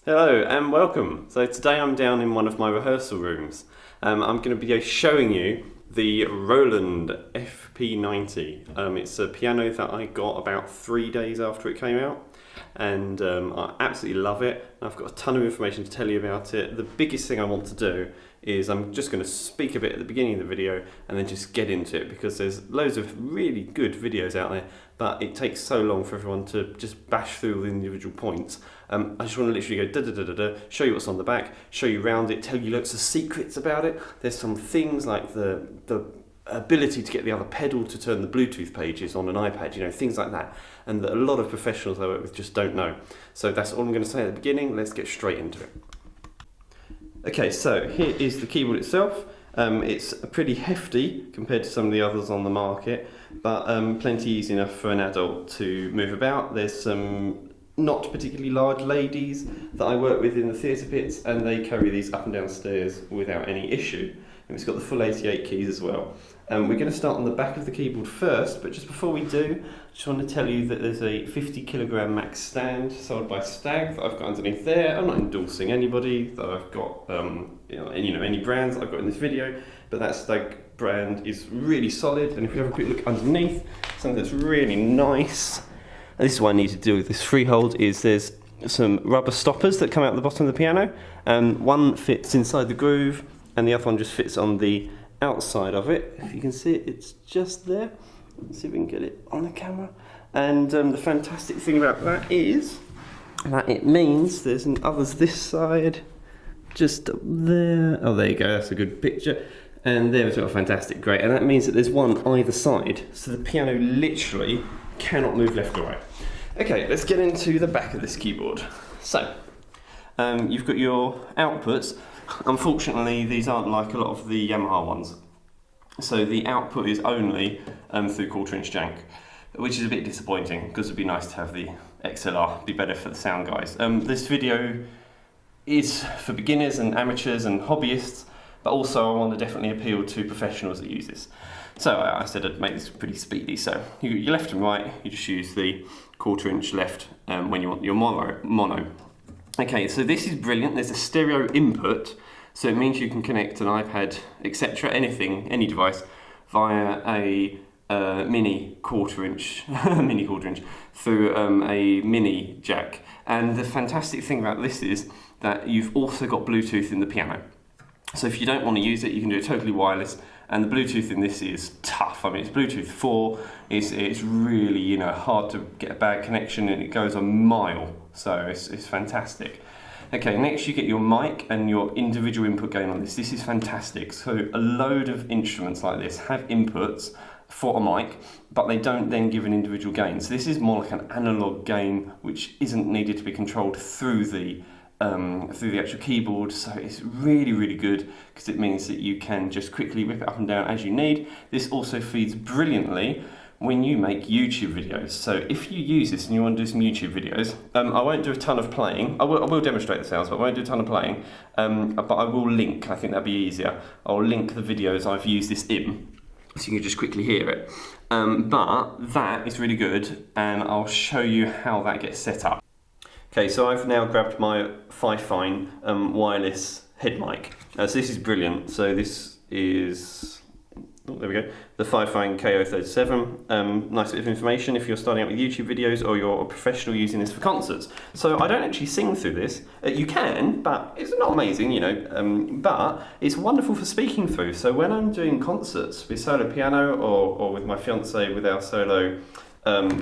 Hello and welcome. So today I'm down in one of my rehearsal rooms. I'm going to be showing you the Roland FP-90. It's a piano that I got about 3 days after it came out, and I absolutely love it. I've got a ton of information to tell you about it. The biggest thing I want to do is I'm just going to speak a bit at the beginning of the video and then just get into it, because there's loads of really good videos out there, but it takes so long for everyone to just bash through all the individual points. I just want to literally go da da da da da, show you what's on the back, show you around it, tell you lots of secrets about it. There's some things like the ability to get the other pedal to turn the Bluetooth pages on an iPad, you know, things like that, and that a lot of professionals I work with just don't know. So that's all I'm going to say at the beginning. Let's get straight into it. Okay, so here is the keyboard itself. It's pretty hefty compared to some of the others on the market, but plenty easy enough for an adult to move about. There's some not particularly large ladies that I work with in the theatre pits, and they carry these up and down stairs without any issue. And it's got the full 88 keys as well. We're going to start on the back of the keyboard first, but just before we do, I just want to tell you that there's a 50 kilogram max stand sold by Stag that I've got underneath there. I'm not endorsing anybody that I've got, any brands that I've got in this video, but that Stag brand is really solid. And if you have a quick look underneath, something that's really nice, and this is what I need to do with this freehold, is there's some rubber stoppers that come out the bottom of the piano, and one fits inside the groove and the other one just fits on the outside of it. If you can see it, it's just there. Let's see if we can get it on the camera. And the fantastic thing about that is that it means there's others this side, just up there. Oh, there you go, that's a good picture. And there as well, fantastic, great. And that means that there's one either side, so the piano literally cannot move left or right. Okay, let's get into the back of this keyboard. So, you've got your outputs. Unfortunately, these aren't like a lot of the Yamaha ones. So the output is only through 1/4" jank, which is a bit disappointing, because it'd be nice to have the XLR, be better for the sound guys. This video is for beginners and amateurs and hobbyists, but also I want to definitely appeal to professionals that use this. So I said I'd make this pretty speedy. So your left and right, you just use the 1/4" left when you want your mono. Okay, so this is brilliant. There's a stereo input, so it means you can connect an iPad, etc., anything, any device, via a mini 1/4" through a mini jack. And the fantastic thing about this is that you've also got Bluetooth in the piano. So if you don't want to use it, you can do it totally wireless. And the Bluetooth in this is tough. I mean, it's Bluetooth 4. It's really, hard to get a bad connection, and it goes a mile. So it's fantastic. Okay, next you get your mic and your individual input gain on this. This is fantastic. So a load of instruments like this have inputs for a mic, but they don't then give an individual gain. So this is more like an analog gain, which isn't needed to be controlled through the actual keyboard. So it's really, really good, because it means that you can just quickly whip it up and down as you need. This also feeds brilliantly when you make YouTube videos. So if you use this and you want to do some YouTube videos, I won't do a ton of playing. I will demonstrate the sounds, but I won't do a ton of playing. But I will link, I think that'd be easier. I'll link the videos I've used this in, so you can just quickly hear it. But that is really good, and I'll show you how that gets set up. Okay, so I've now grabbed my Fifine wireless head mic. So this is brilliant. So this is, there we go, the Fifine KO37. Nice bit of information if you're starting out with YouTube videos or you're a professional using this for concerts. So I don't actually sing through this. You can, but it's not amazing, but it's wonderful for speaking through. So when I'm doing concerts with solo piano or with my fiance with our solo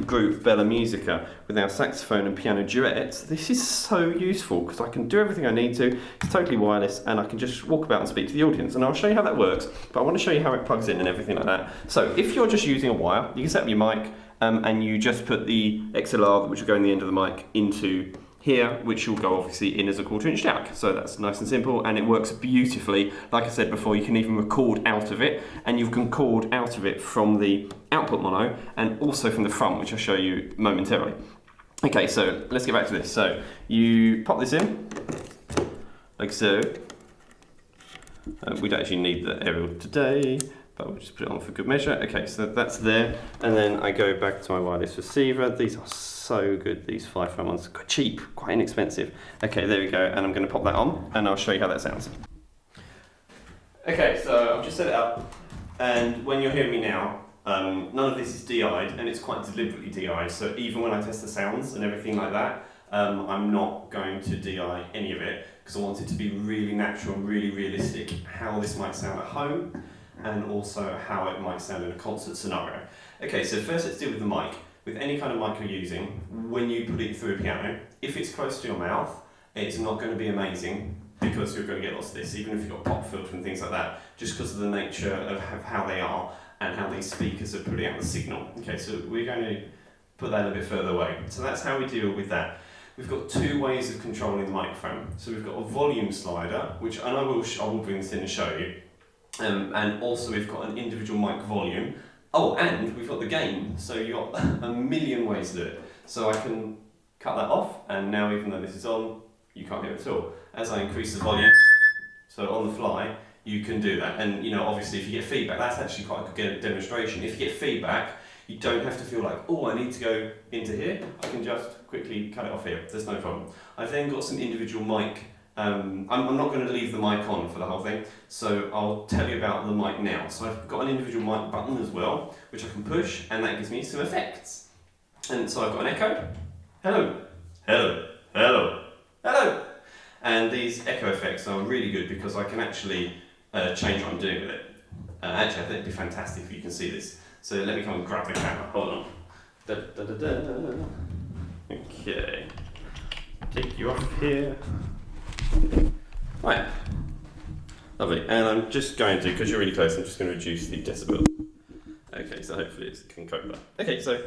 group Bella Musica with our saxophone and piano duets, this is so useful, because I can do everything I need to. It's totally wireless, and I can just walk about and speak to the audience, and I'll show you how that works, but I want to show you how it plugs in and everything like that. So if you're just using a wire, you can set up your mic and you just put the XLR, which will go in the end of the mic, into here, which will go obviously in as a 1/4" jack. So that's nice and simple, and it works beautifully. Like I said before, you can even record out of it, and you can record out of it from the output mono and also from the front, which I'll show you momentarily. Okay, so let's get back to this. So you pop this in, like so. We don't actually need the aerial today, but we'll just put it on for good measure. Okay, so that's there, and then I go back to my wireless receiver. These are so good, these 5-phone ones, quite cheap, quite inexpensive. Okay, there we go, and I'm going to pop that on, and I'll show you how that sounds. Okay, so I've just set it up, and when you're hearing me now, none of this is DI'd, and it's quite deliberately DI'd, so even when I test the sounds and everything like that, I'm not going to DI any of it, because I want it to be really natural and really realistic, how this might sound at home, and also how it might sound in a concert scenario. Okay, so first let's deal with the mic. With any kind of mic you're using, when you put it through a piano, if it's close to your mouth, it's not going to be amazing, because you're going to get lots of this, even if you've got pop filter and things like that, just because of the nature of how they are and how these speakers are putting out the signal. Okay, so we're going to put that a bit further away. So that's how we deal with that. We've got two ways of controlling the microphone. So we've got a volume slider, which, and I will bring this in and show you, and also we've got an individual mic volume. Oh, and we've got the gain, so you've got a million ways to do it. So I can cut that off, and now even though this is on, you can't hear it at all. As I increase the volume, so on the fly, you can do that. And you know, obviously if you get feedback, that's actually quite a good demonstration. If you get feedback, you don't have to feel like, oh, I need to go into here. I can just quickly cut it off here, there's no problem. I've then got some individual mic. I'm not going to leave the mic on for the whole thing, so I'll tell you about the mic now. So I've got an individual mic button as well, which I can push, and that gives me some effects. And so I've got an echo, hello, hello, hello, hello. And these echo effects are really good because I can actually change what I'm doing with it. Actually, I think it'd be fantastic if you can see this. So let me come and grab the camera, hold on. Da, da, da, da. Okay, take you off here. Right, lovely, and I'm just going to, because you're really close, I'm just going to reduce the decibel. Okay, so hopefully it can cope with that. Okay, so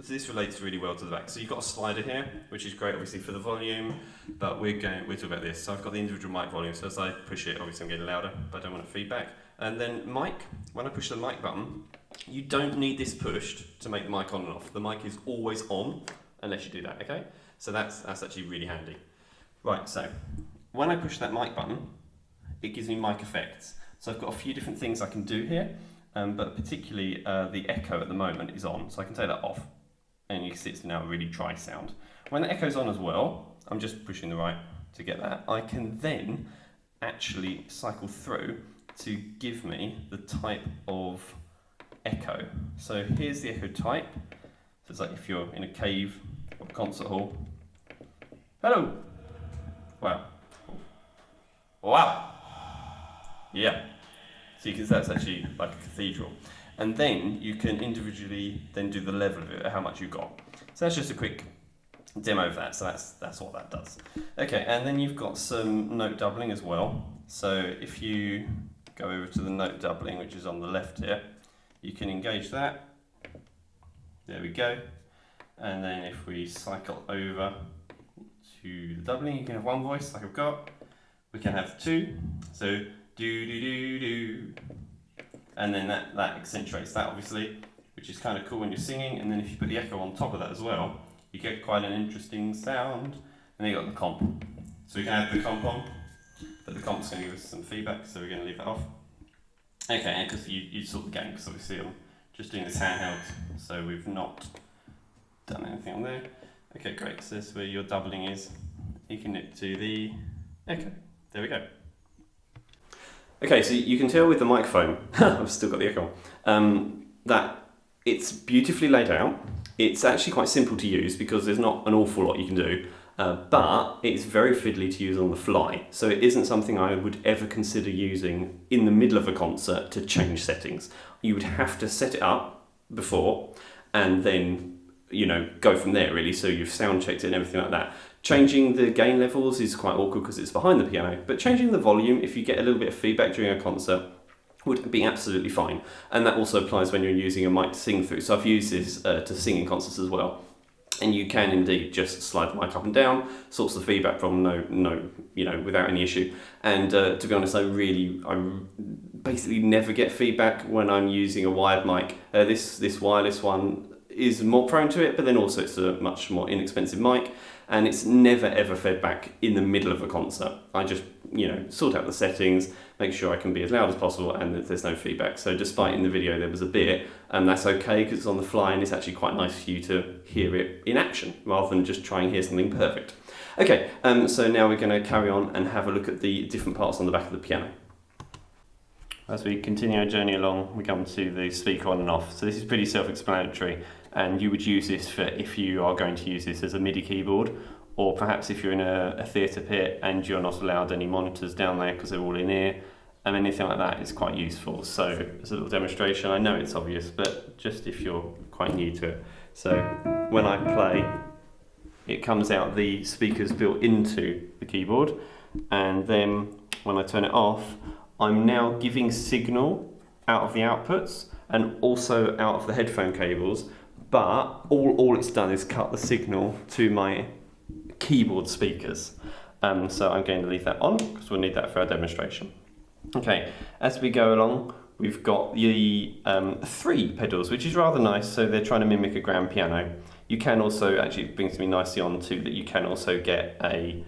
this relates really well to the back. So you've got a slider here, which is great obviously for the volume, but we're talking about this. So I've got the individual mic volume, so as I push it, obviously I'm getting louder, but I don't want feedback. And then mic, when I push the mic button, you don't need this pushed to make the mic on and off. The mic is always on, unless you do that, okay? So that's actually really handy. Right, so when I push that mic button, it gives me mic effects. So I've got a few different things I can do here, but particularly the echo at the moment is on, so I can take that off, and you can see it's now a really dry sound. When the echo's on as well, I'm just pushing the right to get that, I can then actually cycle through to give me the type of echo. So here's the echo type. So it's like if you're in a cave or a concert hall. Hello! Wow. Wow! Yeah. So you can see that's actually like a cathedral. And then you can individually then do the level of it, how much you got. So that's just a quick demo of that, so that's what that does. Okay, and then you've got some note doubling as well. So if you go over to the note doubling, which is on the left here, you can engage that. There we go. And then if we cycle over to the doubling, you can have one voice like I've got. We can have two. So do do do do. And then that accentuates that obviously, which is kind of cool when you're singing. And then if you put the echo on top of that as well, you get quite an interesting sound. And then you got the comp. So we can add the comp on, but the comp's going to give us some feedback, so we're going to leave that off. Okay, and because you sort the gain, because obviously I'm just doing this handheld, so we've not done anything on there. Okay, great, so this is where your doubling is. You can nip to the echo. There we go. Okay, so you can tell with the microphone, I've still got the echo on, that it's beautifully laid out. It's actually quite simple to use because there's not an awful lot you can do, but it's very fiddly to use on the fly. So it isn't something I would ever consider using in the middle of a concert to change settings. You would have to set it up before and then, you know, go from there really. So you've sound checked it and everything like that. Changing the gain levels is quite awkward because it's behind the piano, but changing the volume, if you get a little bit of feedback during a concert, would be absolutely fine. And that also applies when you're using a mic to sing through. So I've used this to sing in concerts as well. And you can indeed just slide the mic up and down, sorts the feedback problem, without any issue. And to be honest, I basically never get feedback when I'm using a wired mic. This wireless one is more prone to it, but then also it's a much more inexpensive mic, and it's never ever fed back in the middle of a concert. I just, sort out the settings, make sure I can be as loud as possible and that there's no feedback. So despite in the video there was a bit, that's okay because it's on the fly and it's actually quite nice for you to hear it in action rather than just try and hear something perfect. Okay, so now we're going to carry on and have a look at the different parts on the back of the piano. As we continue our journey along, we come to the speaker on and off. So this is pretty self-explanatory, and you would use this for if you are going to use this as a MIDI keyboard, or perhaps if you're in a theatre pit and you're not allowed any monitors down there because they're all in ear, and anything like that is quite useful. So as a little demonstration, I know it's obvious, but just if you're quite new to it. So when I play, it comes out, the speaker's built into the keyboard, and then when I turn it off, I'm now giving signal out of the outputs and also out of the headphone cables, but all it's done is cut the signal to my keyboard speakers. So I'm going to leave that on because we'll need that for our demonstration. Okay, as we go along, we've got the 3 pedals, which is rather nice. So they're trying to mimic a grand piano. You can also, actually it brings me nicely on to that you can also get a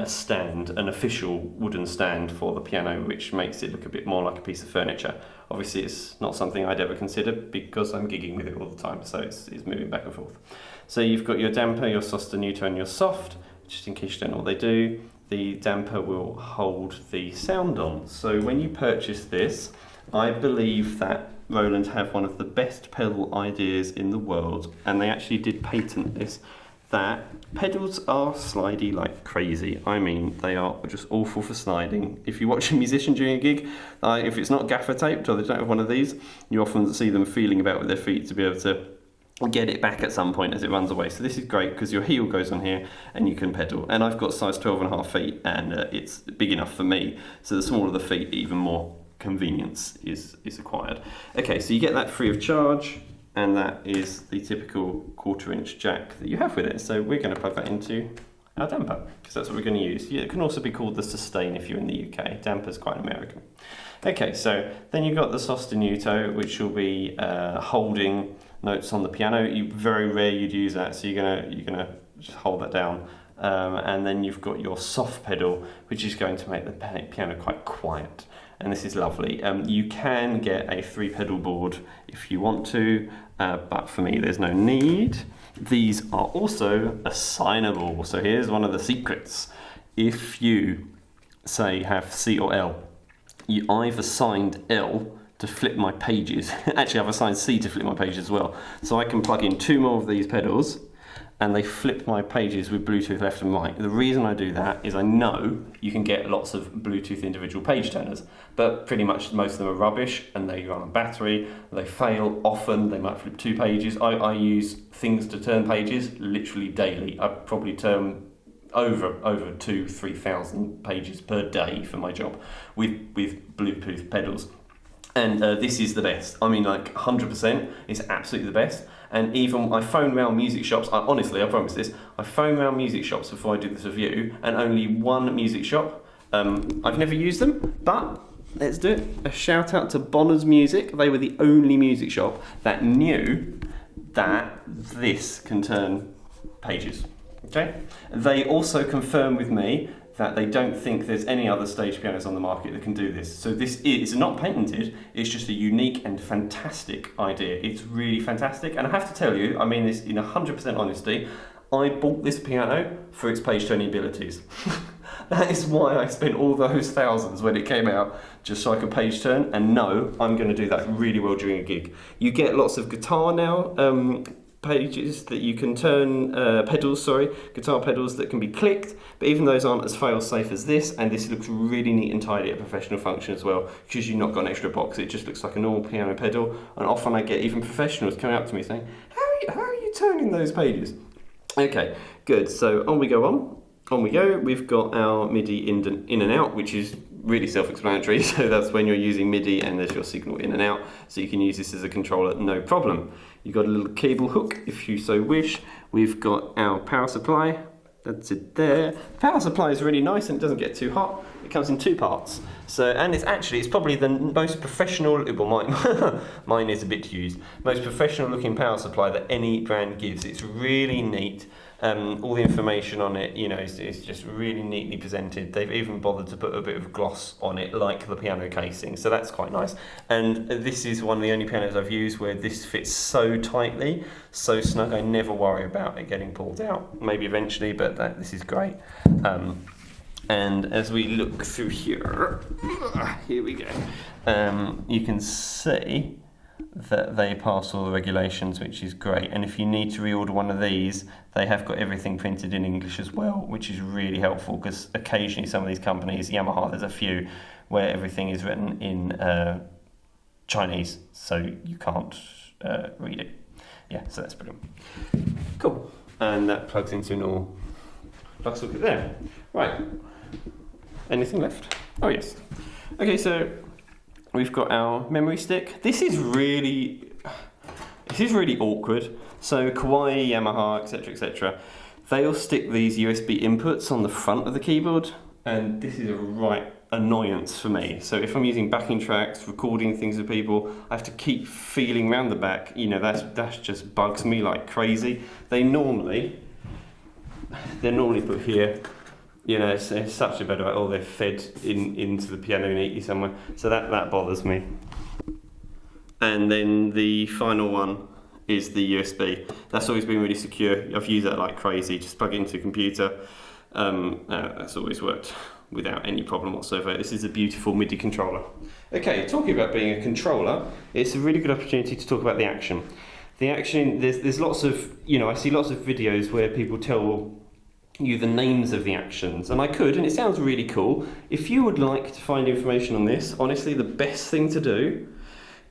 stand, an official wooden stand for the piano, which makes it look a bit more like a piece of furniture. Obviously it's not something I'd ever consider because I'm gigging with it all the time, so it's moving back and forth. So you've got your damper, your sostenuto and your soft. Just in case you don't know what they do, the damper will hold the sound on. So when you purchase this, I believe that Roland have one of the best pedal ideas in the world, and they actually did patent this, that pedals are slidey like crazy. I mean, they are just awful for sliding. If you watch a musician during a gig, if it's not gaffer taped or they don't have one of these, you often see them feeling about with their feet to be able to get it back at some point as it runs away. So this is great because your heel goes on here and you can pedal. And I've got size 12.5 feet and it's big enough for me. So the smaller the feet, even more convenience is acquired. Okay, so you get that free of charge. And that is the typical 1/4-inch jack that you have with it. So we're going to plug that into our damper, because that's what we're going to use. It can also be called the sustain if you're in the UK. Damper's quite American. Okay, so then you've got the sostenuto, which will be holding notes on the piano. Very rare you'd use that, so you're gonna just hold that down. And then you've got your soft pedal, which is going to make the piano quite quiet. And this is lovely. You can get a 3-pedal board if you want to, but for me there's no need. These are also assignable. So here's one of the secrets. If you, say, have C or L, I've assigned L to flip my pages. Actually, I've assigned C to flip my pages as well. So I can plug in 2 more of these pedals and they flip my pages with Bluetooth left and right. The reason I do that is I know you can get lots of Bluetooth individual page turners, but pretty much most of them are rubbish and they run on battery, they fail often, they might flip 2 pages. I use things to turn pages literally daily. I probably turn over 2,000-3,000 pages per day for my job with Bluetooth pedals. And this is the best. I mean, like 100%, it's absolutely the best. And even I phone round music shops, honestly, I promise this, I phone round music shops before I do this review, and only one music shop, I've never used them, but let's do it. A shout out to Bonner's Music. They were the only music shop that knew that this can turn pages. Okay? They also confirm with me that they don't think there's any other stage pianos on the market that can do this. So this is not patented, it's just a unique and fantastic idea. It's really fantastic, and I have to tell you, I mean this in 100% honesty, I bought this piano for its page turning abilities. That is why I spent all those thousands when it came out, just so I could page turn, and no, I'm going to do that really well during a gig. You get lots of guitar now, pages that you can turn, guitar pedals that can be clicked, but even those aren't as fail-safe as this, and this looks really neat and tidy at professional function as well, because you've not got an extra box. It just looks like a normal piano pedal, and often I get even professionals coming up to me saying, how are you turning those pages? Okay, good, so on we go. We've got our MIDI in and out, which is really self-explanatory. So that's when you're using MIDI and there's your signal in and out. So you can use this as a controller, no problem. You've got a little cable hook if you so wish. We've got our power supply. That's it there. Power supply is really nice and it doesn't get too hot. It comes in 2 parts. So, and it's probably the most professional, well mine is a bit used, most professional looking power supply that any brand gives. It's really neat. All the information on it, is just really neatly presented. They've even bothered to put a bit of gloss on it, like the piano casing, so that's quite nice. And this is one of the only pianos I've used where this fits so tightly, so snug, I never worry about it getting pulled out. Maybe eventually, but this is great. And as we look through here we go. You can see that they pass all the regulations, which is great. And if you need to reorder one of these, they have got everything printed in English as well, which is really helpful, because occasionally some of these companies, Yamaha, there's a few where everything is written in Chinese, so you can't read it. Yeah, so that's brilliant. Cool. And that plugs into a normal plug socket there. Right. Anything left? Oh yes. Okay, so we've got our memory stick. This is really awkward. So Kawaii, Yamaha, etc., they all stick these USB inputs on the front of the keyboard, and this is a right annoyance for me. So if I'm using backing tracks, recording things with people, I have to keep feeling around the back. That just bugs me like crazy. They're normally put here. It's such a better, they're fed into the piano neatly somewhere. So that bothers me. And then the final one is the USB. That's always been really secure. I've used that like crazy. Just plug it into a computer. That's always worked without any problem whatsoever. This is a beautiful MIDI controller. Okay, talking about being a controller, it's a really good opportunity to talk about the action. The action, there's lots of, I see lots of videos where people tell you the names of the actions, and it sounds really cool. If you would like to find information on this, honestly, the best thing to do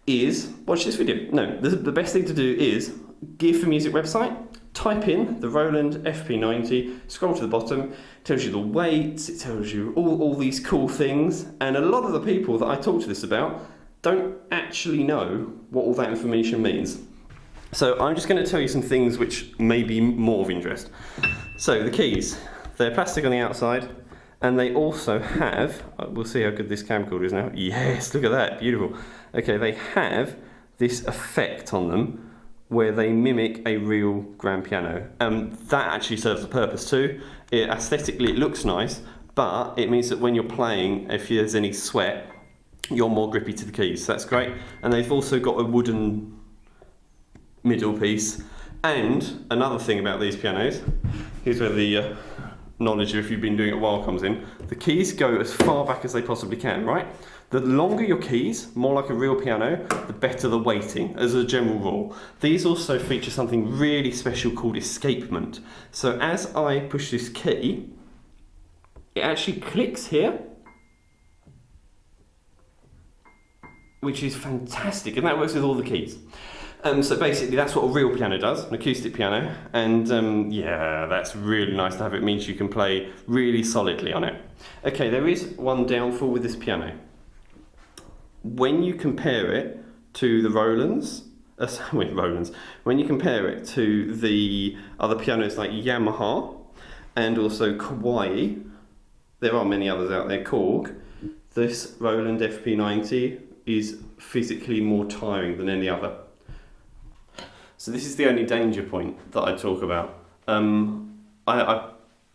is watch this video. No, the best thing to do is Gear for Music website, type in the Roland FP-90, scroll to the bottom, it tells you the weights, it tells you all these cool things, and a lot of the people that I talk to this about don't actually know what all that information means. So I'm just going to tell you some things which may be more of interest. So the keys, they're plastic on the outside, and they also have, we'll see how good this camcorder is now. Yes, look at that, beautiful. Okay, they have this effect on them where they mimic a real grand piano. That actually serves a purpose too. Aesthetically, it looks nice, but it means that when you're playing, if there's any sweat, you're more grippy to the keys. So that's great. And they've also got a wooden middle piece. And another thing about these pianos, here's where the knowledge of if you've been doing it a while comes in. The keys go as far back as they possibly can, right? The longer your keys, more like a real piano, the better the weighting, as a general rule. These also feature something really special called escapement. So as I push this key, it actually clicks here, which is fantastic, and that works with all the keys. So basically that's what a real piano does, an acoustic piano, and yeah, that's really nice to have. It means you can play really solidly on it. Okay, there is one downfall with this piano. When you compare it to the Rolands, when you compare it to the other pianos like Yamaha and also Kawaii, there are many others out there, Korg, this Roland FP-90 is physically more tiring than any other. So this is the only danger point that I talk about. I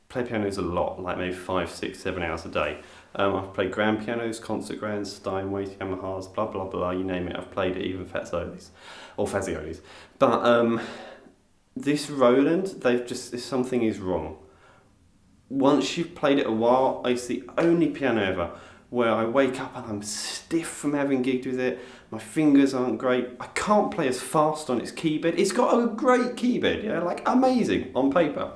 play pianos a lot, like maybe 5, 6, 7 hours a day. I've played grand pianos, concert grands, Steinways, Yamahas, blah blah blah, you name it. I've played it, even Faziolis, or Faziolis. But this Roland, something is wrong. Once you've played it a while, it's the only piano ever where I wake up and I'm stiff from having gigged with it. My fingers aren't great. I can't play as fast on its keybed. It's got a great keybed, like amazing on paper.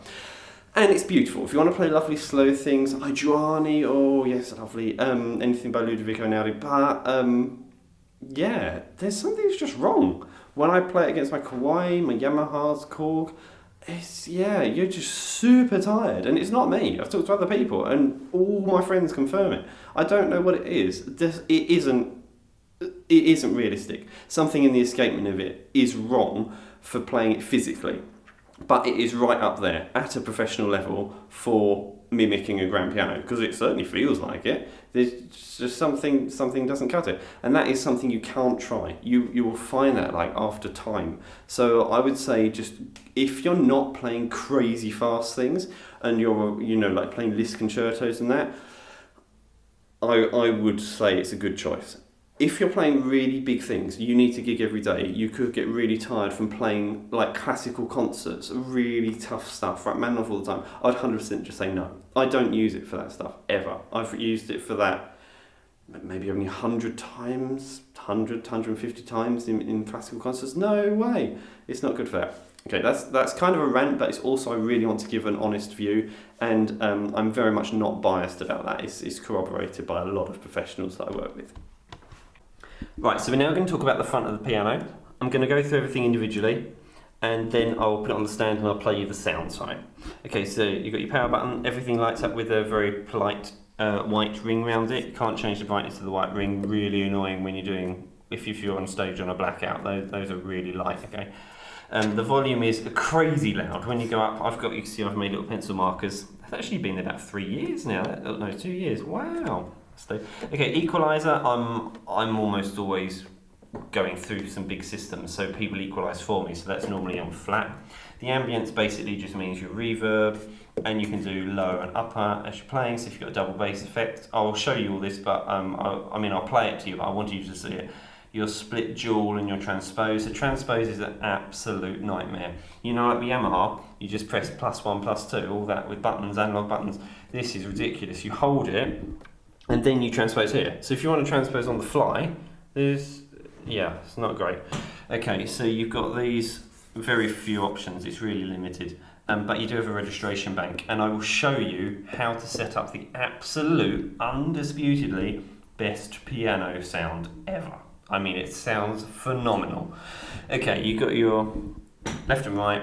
And it's beautiful. If you want to play lovely slow things, Giuani, oh yes, lovely. Anything by Ludovico Einaudi. But yeah, there's something that's just wrong. When I play it against my Kawaii, my Yamahas, Korg, you're just super tired. And it's not me. I've talked to other people and all my friends confirm it. I don't know what it is. It isn't realistic. Something in the escapement of it is wrong for playing it physically. But it is right up there at a professional level for mimicking a grand piano, because it certainly feels like it. There's just something doesn't cut it, and that is something you can't try. You will find that like after time. So I would say, just if you're not playing crazy fast things and you're like playing Liszt concertos and that, I would say it's a good choice. If you're playing really big things, you need to gig every day, you could get really tired from playing like classical concerts, really tough stuff, Rachmaninoff all the time. I'd 100% just say no. I don't use it for that stuff, ever. I've used it for that maybe only 100 times, 150 times in classical concerts. No way. It's not good for that. Okay, that's kind of a rant, but it's also I really want to give an honest view, and I'm very much not biased about that. It's corroborated by a lot of professionals that I work with. Right, so we're now going to talk about the front of the piano. I'm going to go through everything individually, and then I'll put it on the stand and I'll play you the sounds, right? Okay, so you've got your power button. Everything lights up with a very polite white ring around it. You can't change the brightness of the white ring. Really annoying when you're doing, if you're on stage on a blackout. Those are really light, okay? The volume is crazy loud. When you go up, you can see I've made little pencil markers. They've actually been there about 3 years now. No, 2 years. Wow. Okay, equalizer. I'm almost always going through some big systems, so people equalize for me. So that's normally on flat. The ambience basically just means your reverb, and you can do low and upper as you're playing. So if you've got a double bass effect, I'll show you all this, but I'll play it to you. But I want you to see it. Your split dual and your transpose. So transpose is an absolute nightmare. Like the Yamaha, you just press +1, +2, all that with buttons, analog buttons. This is ridiculous. You hold it, and then you transpose here. So if you want to transpose on the fly, it's not great. Okay, so you've got these very few options. It's really limited. But you do have a registration bank, and I will show you how to set up the absolute, undisputedly best piano sound ever. I mean, it sounds phenomenal. Okay, you've got your left and right,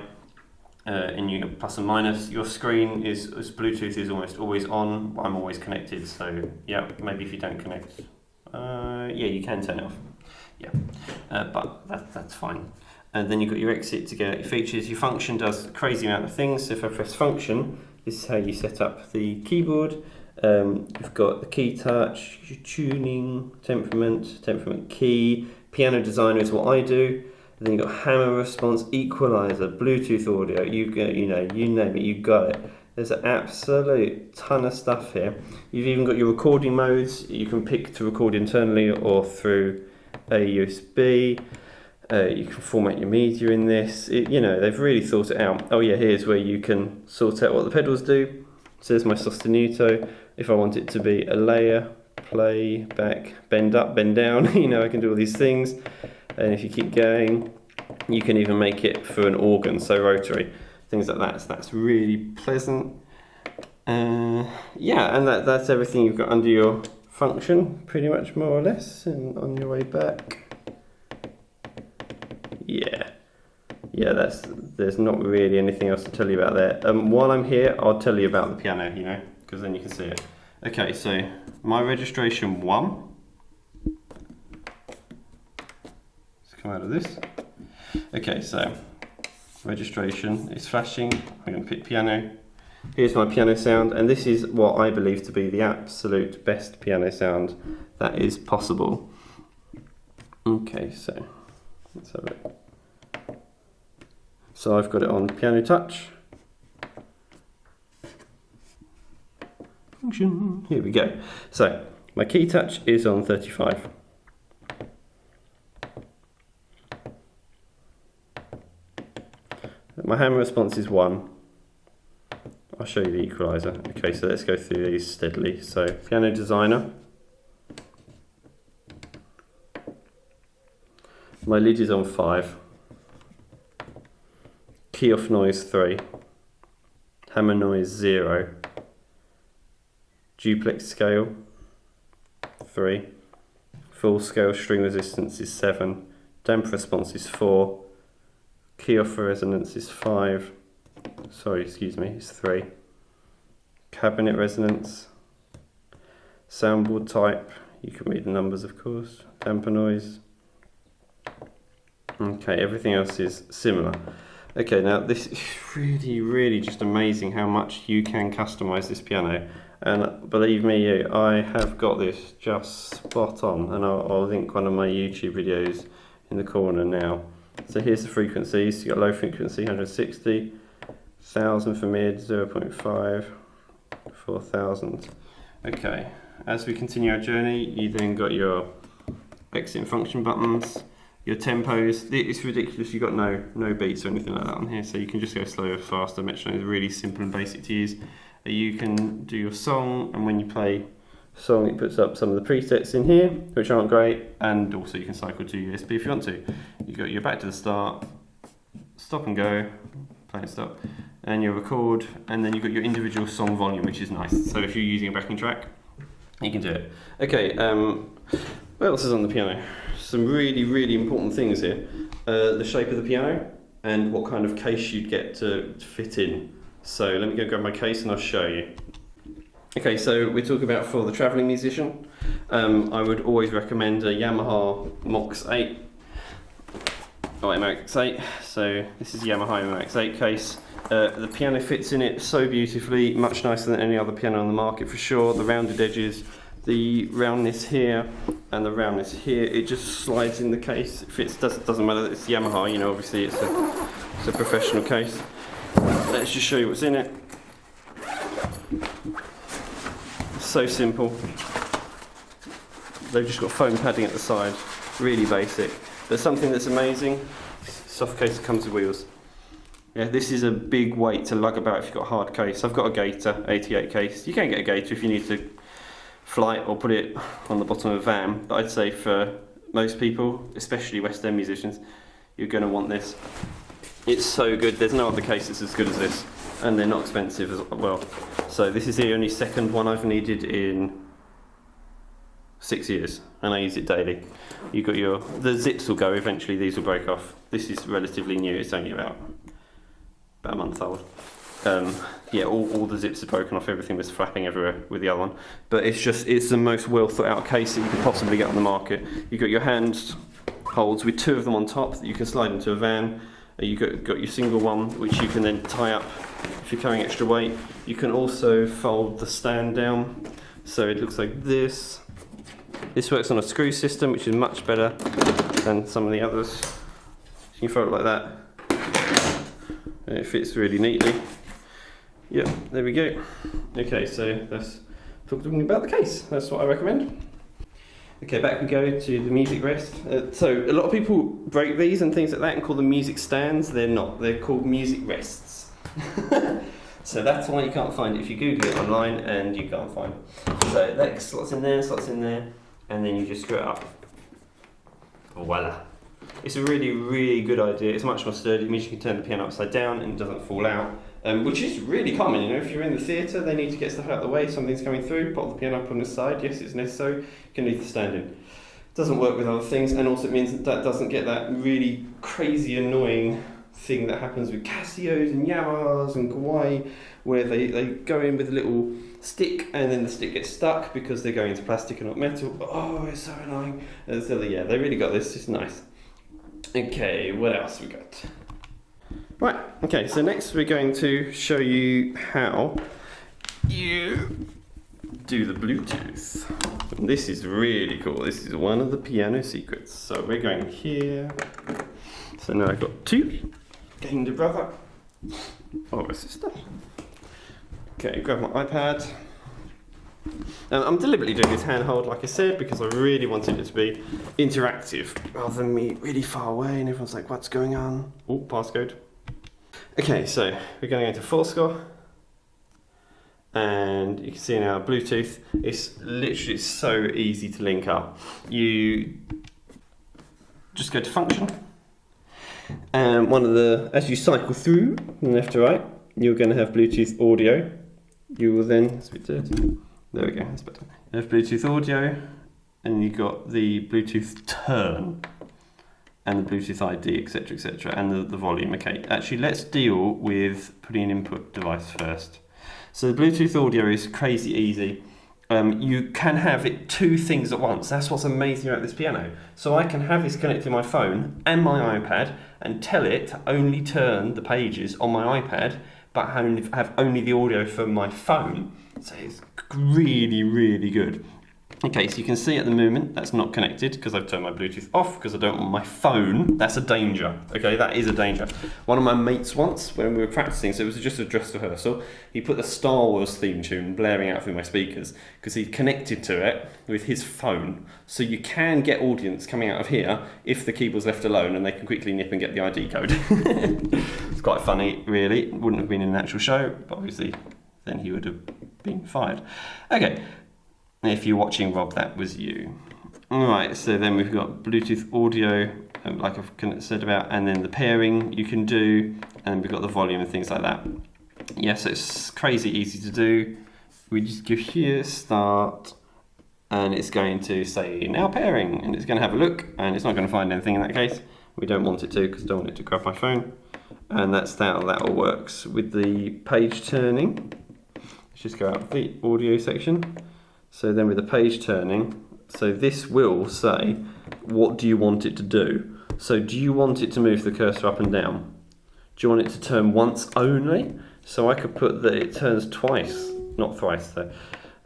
and you got plus and minus. Your screen is Bluetooth is almost always on. I'm always connected, so yeah. Maybe if you don't connect, you can turn it off. Yeah, but that's fine. And then you've got your exit to get out your features. Your function does a crazy amount of things. So if I press function, this is how you set up the keyboard. You've got the key touch, your tuning, temperament key, piano designer is what I do. And then you've got hammer response, equalizer, Bluetooth audio. You name it, you got it. There's an absolute ton of stuff here. You've even got your recording modes. You can pick to record internally or through a USB. You can format your media in this. They've really thought it out. Oh yeah, here's where you can sort out what the pedals do. So there's my sostenuto. If I want it to be a layer, play, back, bend up, bend down, I can do all these things. And if you keep going, you can even make it for an organ, so rotary, things like that. So that's really pleasant. And that's everything you've got under your function, pretty much more or less. And on your way back, there's not really anything else to tell you about there. While I'm here, I'll tell you about the piano, because then you can see it. Okay, so my registration 1. Let's come out of this. Okay, so registration is flashing. I'm going to pick piano. Here's my piano sound, and this is what I believe to be the absolute best piano sound that is possible. Okay, so let's have it. So I've got it on piano touch. Function. Here we go. So my key touch is on 35. My hammer response is 1. I'll show you the equalizer. Okay, so let's go through these steadily. So piano designer. My lid is on 5. Key off noise 3, hammer noise 0, duplex scale 3, full scale string resistance is 7, damp response is 4, key off for resonance is 5, it's 3, cabinet resonance, soundboard type, you can read the numbers of course, damper noise. Okay, everything else is similar. Okay, now this is really just amazing how much you can customize this piano. And believe me, I have got this just spot on, and I'll link one of my YouTube videos in the corner now. So here's the frequencies. You've got low frequency 160, 1000 for mid, 0.5, 4000. Okay, as we continue our journey, you then got your exit and function buttons, your tempos. It's ridiculous, you've got no beats or anything like that on here, so you can just go slower, faster. Metronome is really simple and basic to use. You can do your song, and when you play song it puts up some of the presets in here, which aren't great, and also you can cycle to USB if you want to. You've got your back to the start, stop and go, play and stop, and your record, and then you've got your individual song volume, which is nice. So if you're using a backing track, you can do it. Okay, what else is on the piano? Some really important things here. The shape of the piano and what kind of case you'd get to fit in. So let me go grab my case and I'll show you. Okay, so we're talking about for the travelling musician. I would always recommend a Yamaha MOX 8. Oh, MX 8. So this is Yamaha MX 8 case. The piano fits in it so beautifully, much nicer than any other piano on the market for sure. The rounded edges, the roundness here and the roundness here, it just slides in the case. It fits, doesn't matter that it's Yamaha, you know, obviously it's a professional case. Let's just show you what's in it. So simple. They've just got foam padding at the side, really basic. But something that's amazing, soft case that comes with wheels. Yeah, this is a big weight to lug about if you've got a hard case. I've got a Gator 88 case. You can get a Gator if you need to fly it or put it on the bottom of a van, but I'd say for most people, especially West End musicians, you're going to want this. It's so good, there's no other case that's as good as this, and they're not expensive as well. So this is the only second one I've needed in 6 years, and I use it daily. You've got the zips will go, eventually these will break off. This is relatively new, it's only about a month old. Yeah, all the zips are broken off, everything was flapping everywhere with the other one. But it's the most well thought out case that you can possibly get on the market. You've got your hand holds with 2 of them on top that you can slide into a van. You've got your single one, which you can then tie up if you're carrying extra weight. You can also fold the stand down, so it looks like this. This works on a screw system, which is much better than some of the others. So you can fold it like that, and it fits really neatly. Yep, there we go. Okay, so that's talking about the case. That's what I recommend. Okay, back we go to the music rest. So a lot of people break these and things like that and call them music stands. They're not. They're called music rests. So that's why you can't find it if you Google it online, and you can't find it. So that slots in there, and then you just screw it up. Voila. It's a really good idea. It's much more sturdy. It means you can turn the piano upside down and it doesn't fall out. Which is really common, you know, if you're in the theatre, they need to get stuff out of the way, something's coming through, pop the piano up on the side, yes, it's necessary, you can leave the stand in. It doesn't work with other things, and also it means that doesn't get that really crazy annoying thing that happens with Casios and Yamahas and Kawai, where they go in with a little stick and then the stick gets stuck because they're going into plastic and not metal. Oh, it's so annoying. And so yeah, they really got this, it's nice. Okay, what else we got? Right, okay, so next we're going to show you how you do the Bluetooth. And this is really cool. This is one of the piano secrets. So we're going here. So now I've got 2. Gained a brother. Or a sister. Okay, grab my iPad. I'm deliberately doing this handheld, like I said, because I really wanted it to be interactive, rather than me really far away and everyone's like, what's going on? Oh, passcode. Okay, so we're going into full score, and you can see now Bluetooth. It's literally so easy to link up. You just go to function, and as you cycle through from left to right, you're going to have Bluetooth audio. You will then, it's a bit dirty. There we go, that's better. You have Bluetooth audio, and you've got the Bluetooth turn, and the Bluetooth ID, etc., and the volume. Okay, actually let's deal with putting an input device first. So the Bluetooth audio is crazy easy. you can have it two things at once. That's what's amazing about this piano. So I can have this connected to my phone and my iPad and tell it to only turn the pages on my iPad, but have only the audio from my phone. So it's really, really good. Okay, so you can see at the moment that's not connected because I've turned my Bluetooth off because I don't want my phone. That's a danger. Okay, that is a danger. One of my mates once, when we were practicing, so it was just a dress rehearsal, he put the Star Wars theme tune blaring out through my speakers because he connected to it with his phone. So you can get audience coming out of here if the keyboard's left alone and they can quickly nip and get the ID code. It's quite funny, really. It wouldn't have been in an actual show, but obviously then he would have been fired. Okay. If you're watching, Rob, that was you. Alright, so then we've got Bluetooth audio, like I've said about, and then the pairing you can do, and we've got the volume and things like that. Yeah, so it's crazy easy to do. We just give here start, and it's going to say now pairing, and it's going to have a look, and it's not going to find anything in that case. We don't want it to, because I don't want it to grab my phone. And that's how that all works. With the page turning, let's just go out the audio section. So then with the page turning, so this will say, what do you want it to do? So do you want it to move the cursor up and down? Do you want it to turn once only? So I could put that it turns twice, not thrice though.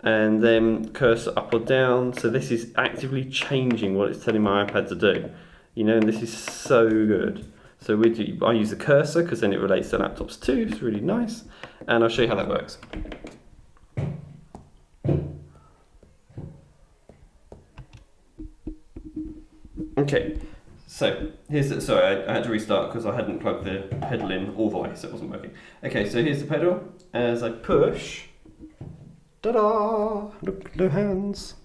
And then cursor up or down. So this is actively changing what it's telling my iPad to do. You know, and this is so good. So I use the cursor because then it relates to laptops too. It's really nice. And I'll show you how that works. Okay, so here's the, sorry, I had to restart because I hadn't plugged the pedal in all the way, so it wasn't working. Okay, so here's the pedal. As I push, ta-da! Look, no hands.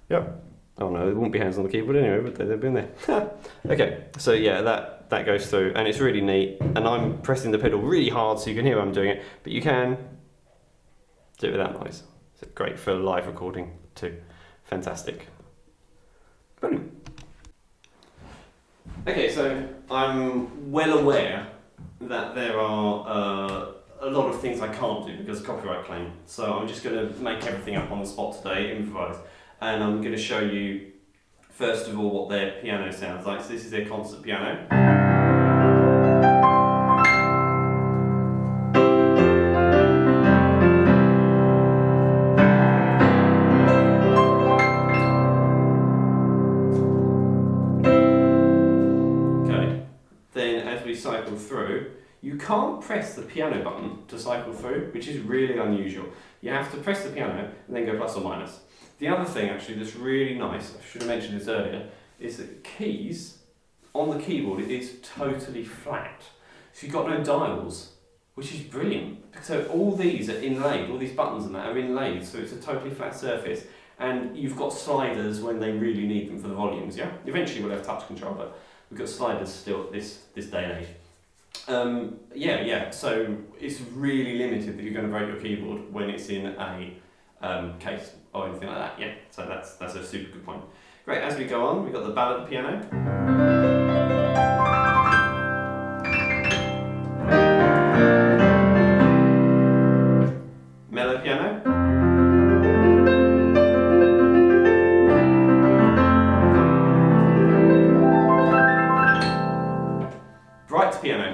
Yep. Oh no, there won't be hands on the keyboard anyway, but they've been there. Okay, so yeah, that goes through, and it's really neat. And I'm pressing the pedal really hard so you can hear I'm doing it, but you can do it without noise. It's great for live recording too. Fantastic. Boom. Okay, so I'm well aware that there are a lot of things I can't do because of copyright claim. So I'm just going to make everything up on the spot today, improvise. And I'm going to show you, first of all, what their piano sounds like. So this is their concert piano. Cycle through, you can't press the piano button to cycle through, which is really unusual. You have to press the piano and then go plus or minus. The other thing actually that's really nice, I should have mentioned this earlier, is that keys on the keyboard is totally flat. So you've got no dials, which is brilliant. So all these are inlaid, all these buttons and that are inlaid, so it's a totally flat surface. And you've got sliders when they really need them for the volumes, yeah? Eventually we'll have touch control, but we've got sliders still this day and age. So it's really limited that you're going to break your keyboard when it's in a case or anything like that. Yeah, so that's a super good point. Great, as we go on, we've got the ballad piano. Mellow piano. Bright piano.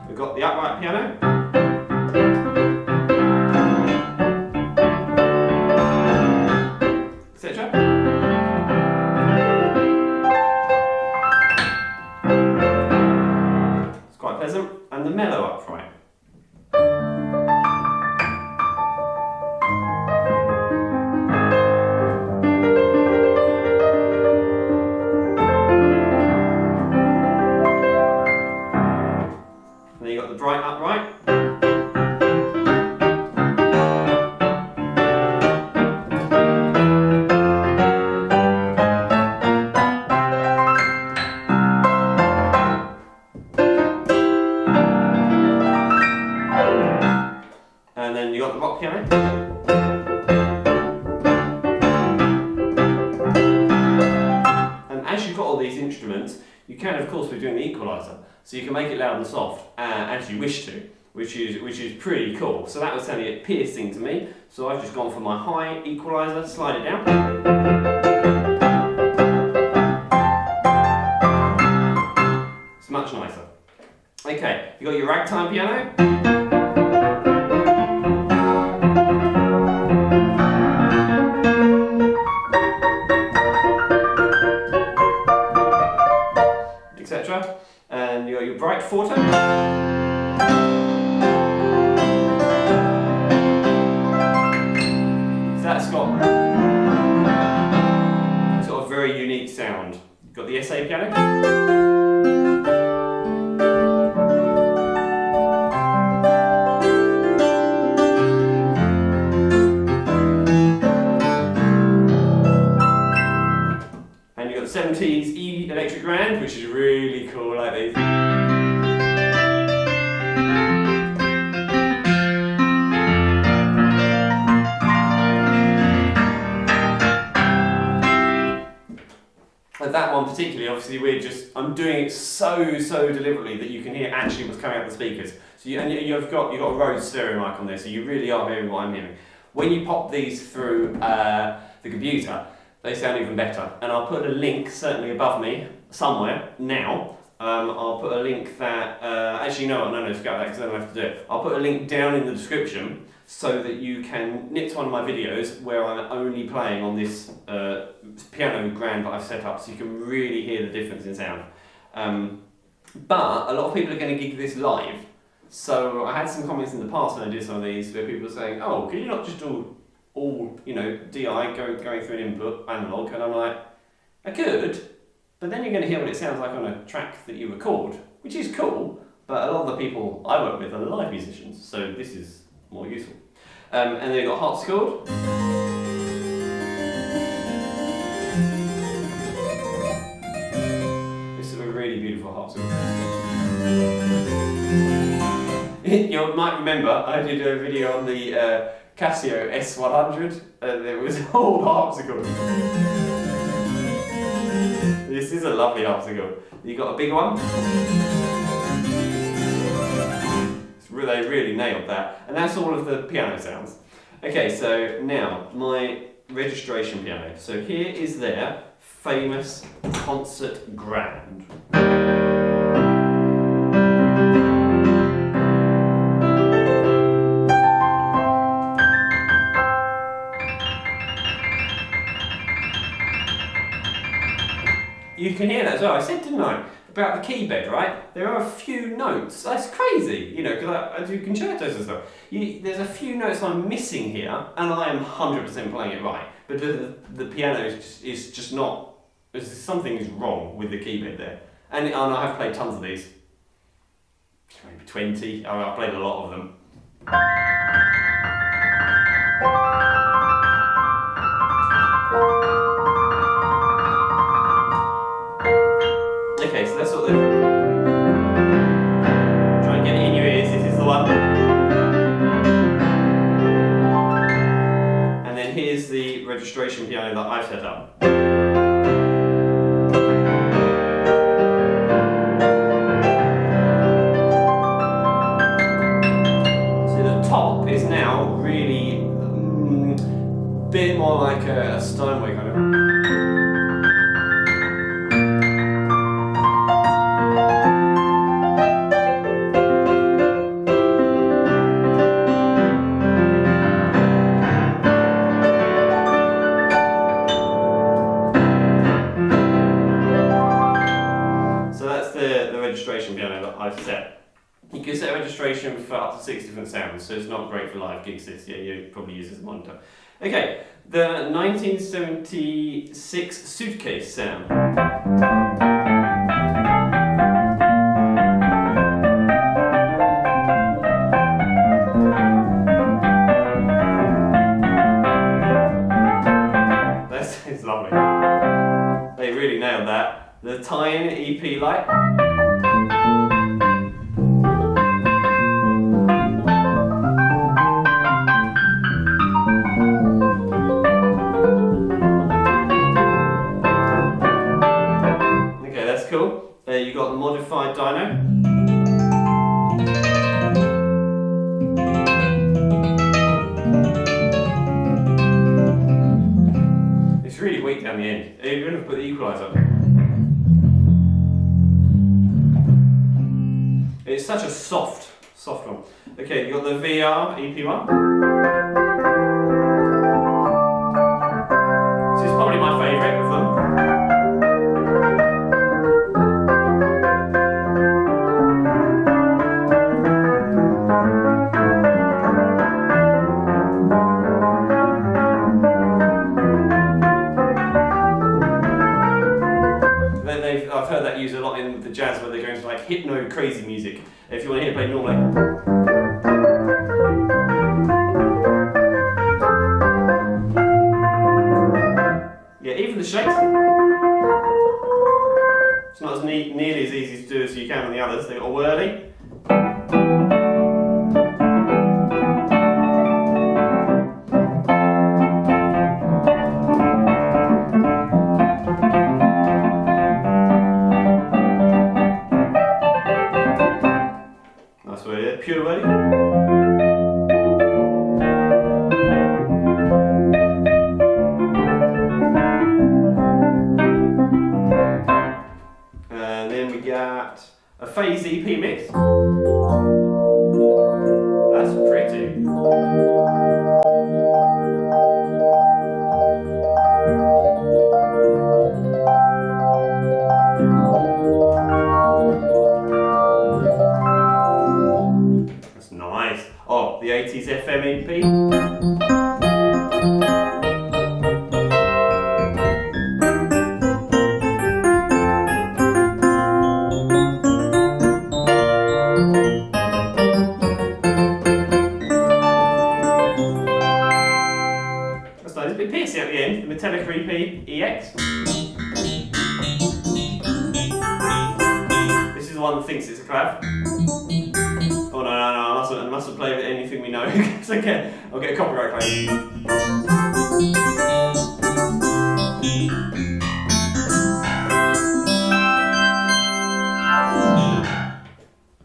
We've got the upright piano. of course, we're doing the equaliser, so you can make it loud and soft as you wish to, which is pretty cool. So that was sounding it piercing to me. So I've just gone for my high equaliser, slide it down. It's much nicer. Okay, you got your ragtime piano. Etc. And you got your bright forte. So that's got sort of very unique sound. You've got the SA piano. And you've got the 70s E electric grand, which is really cool, like these. And that one particularly, obviously, I'm doing it so deliberately that you can hear actually what's coming out of the speakers. So you've got a Rode stereo mic on there, so you really are hearing what I'm hearing. When you pop these through the computer, they sound even better. And I'll put a link certainly above me somewhere now. I'll put a link that actually no, scrap that because I don't have to do it. I'll put a link down in the description so that you can nip to one of my videos where I'm only playing on this piano grand that I've set up, so you can really hear the difference in sound. But a lot of people are going to gig this live, so I had some comments in the past when I did some of these where people were saying, "Oh, can you not just do all DI going through an input analog?" And I'm like, I could, but then you're going to hear what it sounds like on a track that you record, which is cool. But a lot of the people I work with are live musicians, so this is more useful. And then you've got harpsichord. This is a really beautiful harpsichord. You might remember I did a video on the Casio S100, and it was all harpsichord. This is a lovely harpsichord. You got a big one. They really nailed that, and that's all of the piano sounds. Okay, so now my registration piano. So here is their famous concert grand. You can hear that as well. I said, didn't I, about the key bed, right? There are a few notes. That's crazy, because I do concertos and stuff. There's a few notes I'm missing here, and I am 100% playing it right. But the piano is just not. Something is wrong with the key bed there. And I have played tons of these. Maybe 20. I've played a lot of them. Okay, so that's sort of try and get it in your ears. This is the one. And then here's the registration piano that I've set up. So the top is now really a bit more like a Steinway kind of. Registration piano that I've set. You can set a registration for up to 6 different sounds, so it's not great for live gigs. This, you probably use it as a monitor. Okay, the 1976 suitcase sound. It's lovely. They really nailed that. The tie-in EP light. You got slide dyno. It's really weak down the end. Even if I put the equaliser. It's such a soft one. Okay, you've got the VR EP1. This is probably my favourite of them. I've heard that used a lot in the jazz where they're going to like hypno crazy music. If you want to hear it play normally. Yeah, even the shakes. It's not as nearly as easy to do as you can on the others. They're all whirly. Pure whirly. And then we got a phase EP mix. That's pretty. Oh, the 80s FM EP. That's nice, a bit piercing at the end. The Metallica EP EX. This is the one that thinks it's a clav. Oh no, I mustn't play with anything we know because I'll get a copyright claim.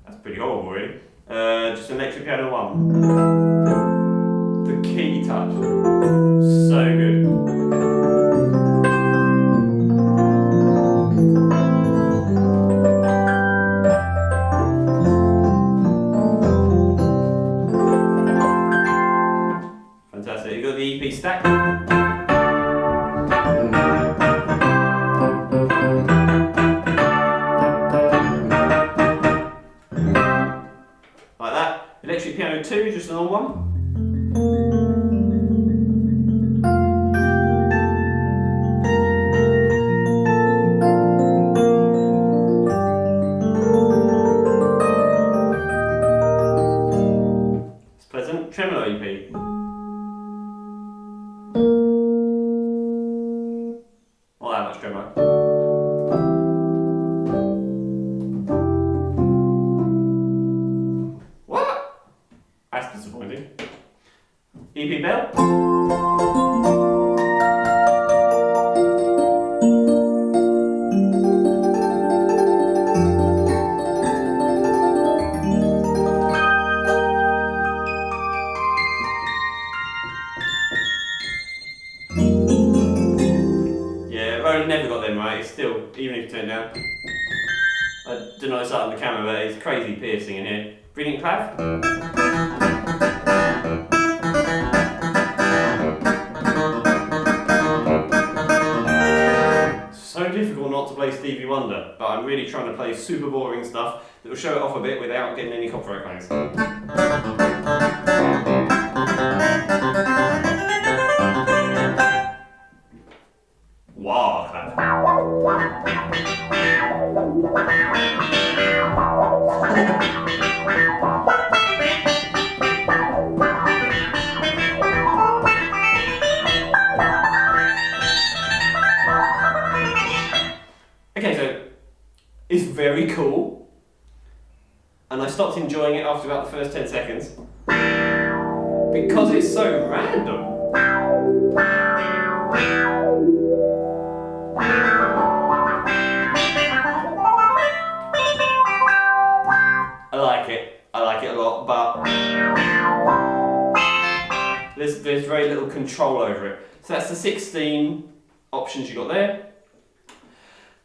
That's pretty horrible, really. Just an electric piano 1. The key touch. So good. Fantastic. You've got the EP stack. Like that. Electric piano 2, just an old one. It's pleasant. Tremolo EP. Not that much tremolo. What? That's disappointing. EP bell. Roland never got them right, it's still, even if you turn it down. I don't know it's out on the camera, but it's crazy piercing in here. Brilliant clav. So difficult not to play Stevie Wonder, but I'm really trying to play super boring stuff that will show it off a bit without getting any copyright claims. Wow, clap. Okay, so it's very cool, and I stopped enjoying it after about the first 10 seconds because it's so random. there's very little control over it. So that's the 16 options you got there.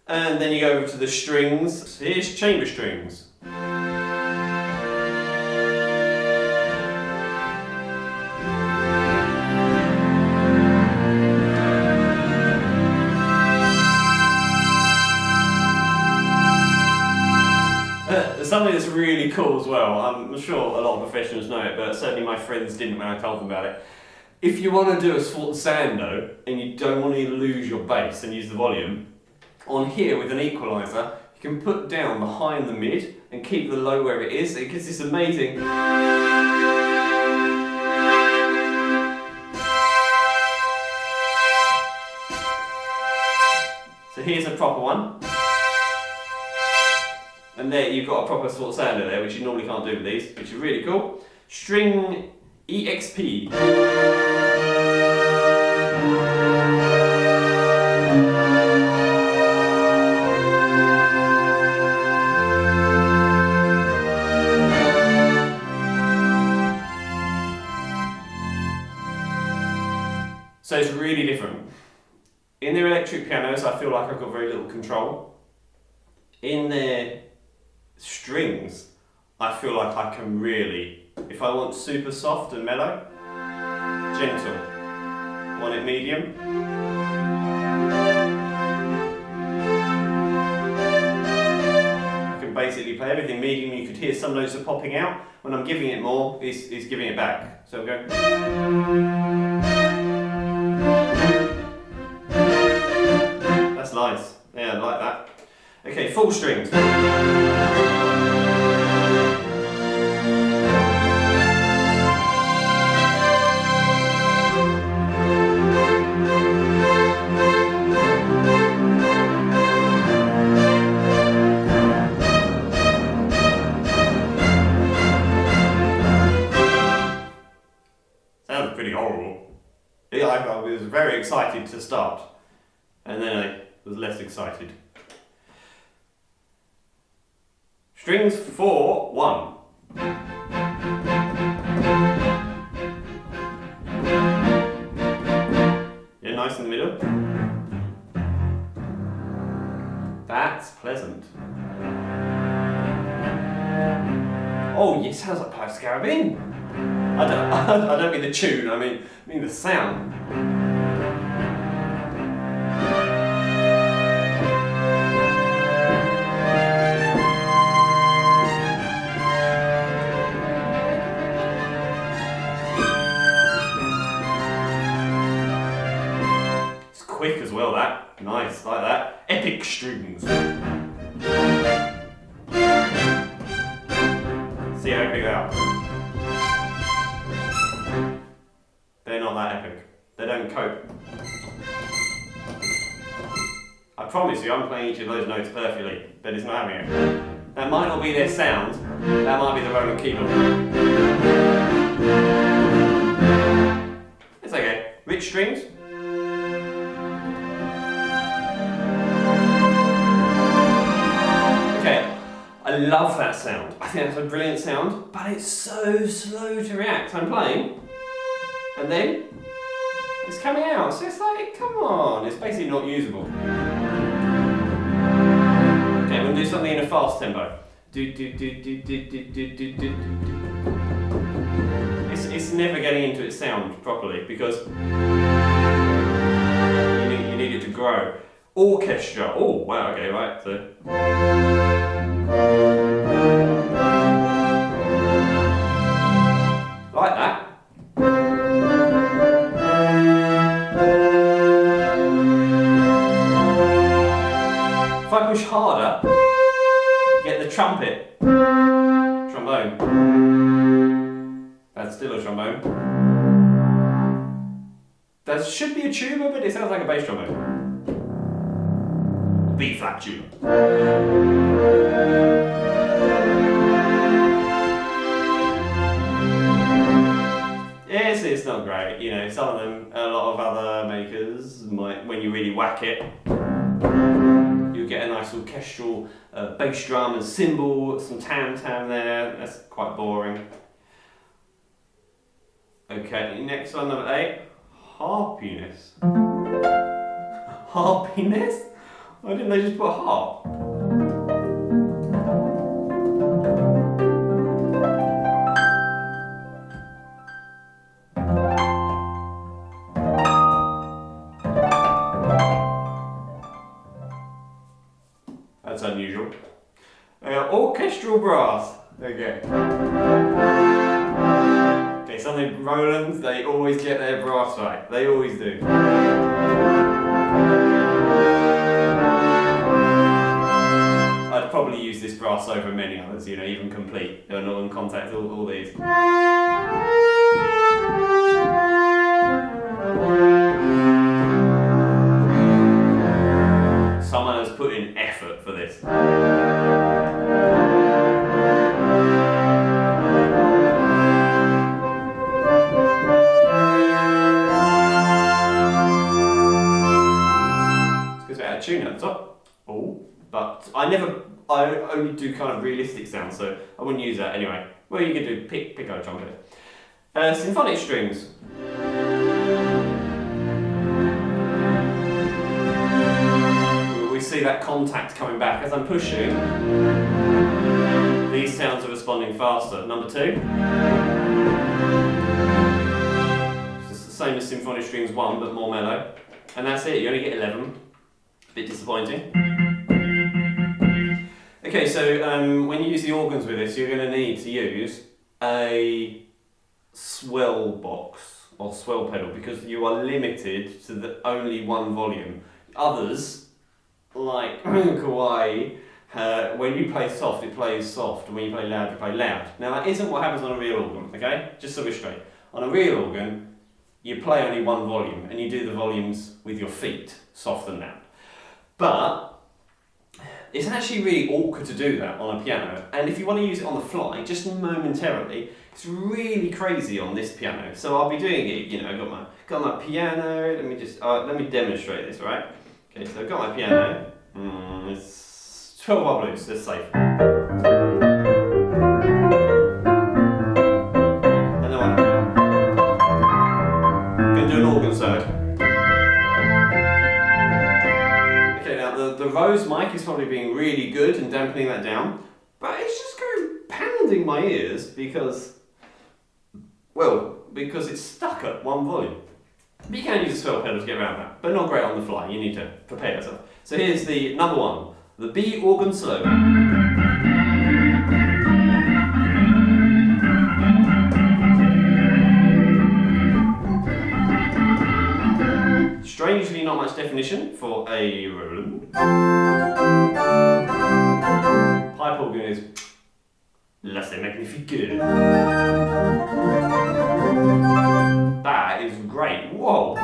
And then you go over to the strings. Here's chamber strings. Something that's really cool as well, I'm sure a lot of professionals know it, but certainly my friends didn't when I told them about it. If you want to do a sforzando and you don't want to lose your bass and use the volume, on here with an equaliser, you can put down the high and the mid and keep the low where it is. It gives this amazing... So here's a proper one. And there you've got a proper sforzando there, which you normally can't do with these, which is really cool. String EXP. So it's really different. In their electric pianos, I feel like I've got very little control. In their strings, I feel like I can really, if I want super soft and mellow, gentle. Want it medium? I can basically play everything medium. You could hear some notes are popping out. When I'm giving it more, it's giving it back. So I'm going. That's nice. Yeah, I like that. Okay, full strings. Sounds pretty horrible. Yeah, I was very excited to start, and then I was less excited. Strings 4, 1. Yeah, nice in the middle. That's pleasant. Oh, yeah, sounds like Pirates of the Caribbean. I don't mean the tune, I mean the sound. Quick as well, that. Nice, like that. Epic strings. See how epic they are. They're not that epic. They don't cope. I promise you, I'm playing each of those notes perfectly, but it's not having it. That might not be their sound, that might be the Roland keyboard. It's okay. Rich strings. I love that sound. I think that's a brilliant sound, but it's so slow to react. I'm playing, and then it's coming out. So it's like, come on, it's basically not usable. Okay, we'll do something in a fast tempo. It's never getting into its sound properly because you need it to grow. Orchestra. Oh wow. Okay, right. So. Like that. If I push harder, you get the trumpet. Trombone. That's still a trombone. That should be a tuba, but it sounds like a bass trombone. B flat tuba. Yes, it's not great. You know, some of them, a lot of other makers might, when you really whack it, you get a nice orchestral bass drum and cymbal, some tam-tam there. That's quite boring. Okay, next one, number 8. Harpiness. Harpiness? Why didn't they just put harp? That's unusual. Orchestral brass. Okay. Okay, something Roland, they always get their brass right. They always do. I'd probably use this brass over many others, you know, even complete. They're not in contact, all these. Someone has put in effort for this. Tune at the top. Oh, but I only do kind of realistic sounds, so I wouldn't use that anyway. Well, you can do piccolo trumpet. Symphonic strings. We see that contact coming back as I'm pushing. These sounds are responding faster. Number 2. It's the same as symphonic strings 1, but more mellow. And that's it. You only get 11. Bit disappointing. Okay, so when you use the organs with this, you're going to need to use a swell box or swell pedal because you are limited to only one volume. Others, like Kawaii, when you play soft, it plays soft, and when you play loud, you play loud. Now that isn't what happens on a real organ, okay? Just so we're straight. On a real organ, you play only one volume, and you do the volumes with your feet, soft and loud. But it's actually really awkward to do that on a piano, and if you want to use it on the fly, just momentarily, it's really crazy on this piano. So I'll be doing it, you know, I've got my piano, let me demonstrate this, right? Okay, so I've got my piano, it's 12 bar blues, that's safe. And then I'm going to do an organ solo. The Rose mic is probably being really good and dampening that down, but it's just going pounding my ears because it's stuck at one volume. But you can use a swell pedal to get around that, but not great on the fly. You need to prepare yourself. So here's the number 1, the B organ solo. Strangely not much definition for a Roland. Pipe organ is là c'est magnifique. That is great. Whoa.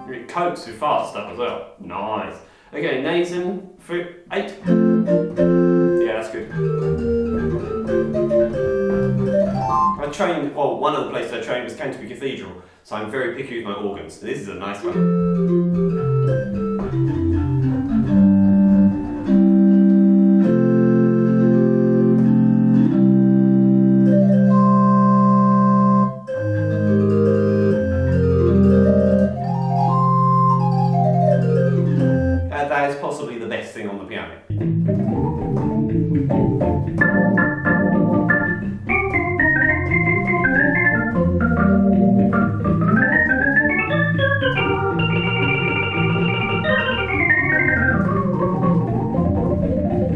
It copes with fast stuff as well. Nice. Okay, Nathan, 8. Yeah, that's good. I trained, well, one of the places I trained was Canterbury Cathedral, so I'm very picky with my organs. This is a nice one. That is possibly the best thing on the piano.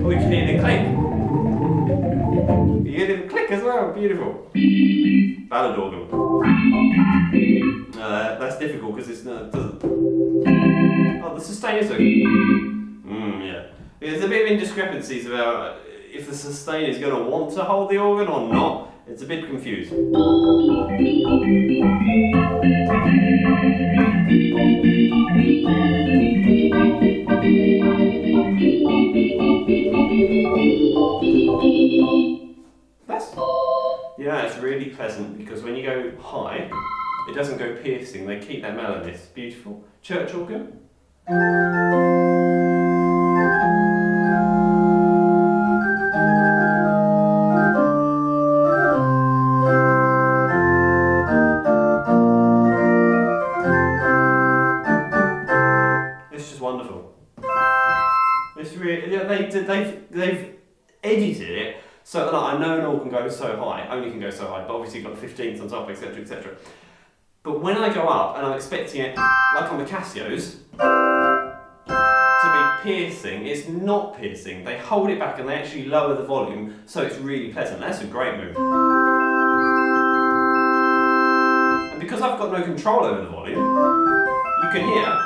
We can hear the click. You hear the click as well, beautiful. Ballad organ. That's difficult because it doesn't. Oh, the sustain is okay. Yeah. There's a bit of indiscrepancies about if the sustain is going to want to hold the organ or not. It's a bit confused. Yeah, it's really pleasant because when you go high, it doesn't go piercing, they keep that melody. It's beautiful. Church organ. It's just wonderful. It's really, yeah, they've edited it so that I know an organ goes so high, only can go so high, but obviously you've got 15th on top, etc, etc. But when I go up and I'm expecting it, like on the Casios, to be piercing, it's not piercing. They hold it back and they actually lower the volume so it's really pleasant. That's a great move. And because I've got no control over the volume, you can hear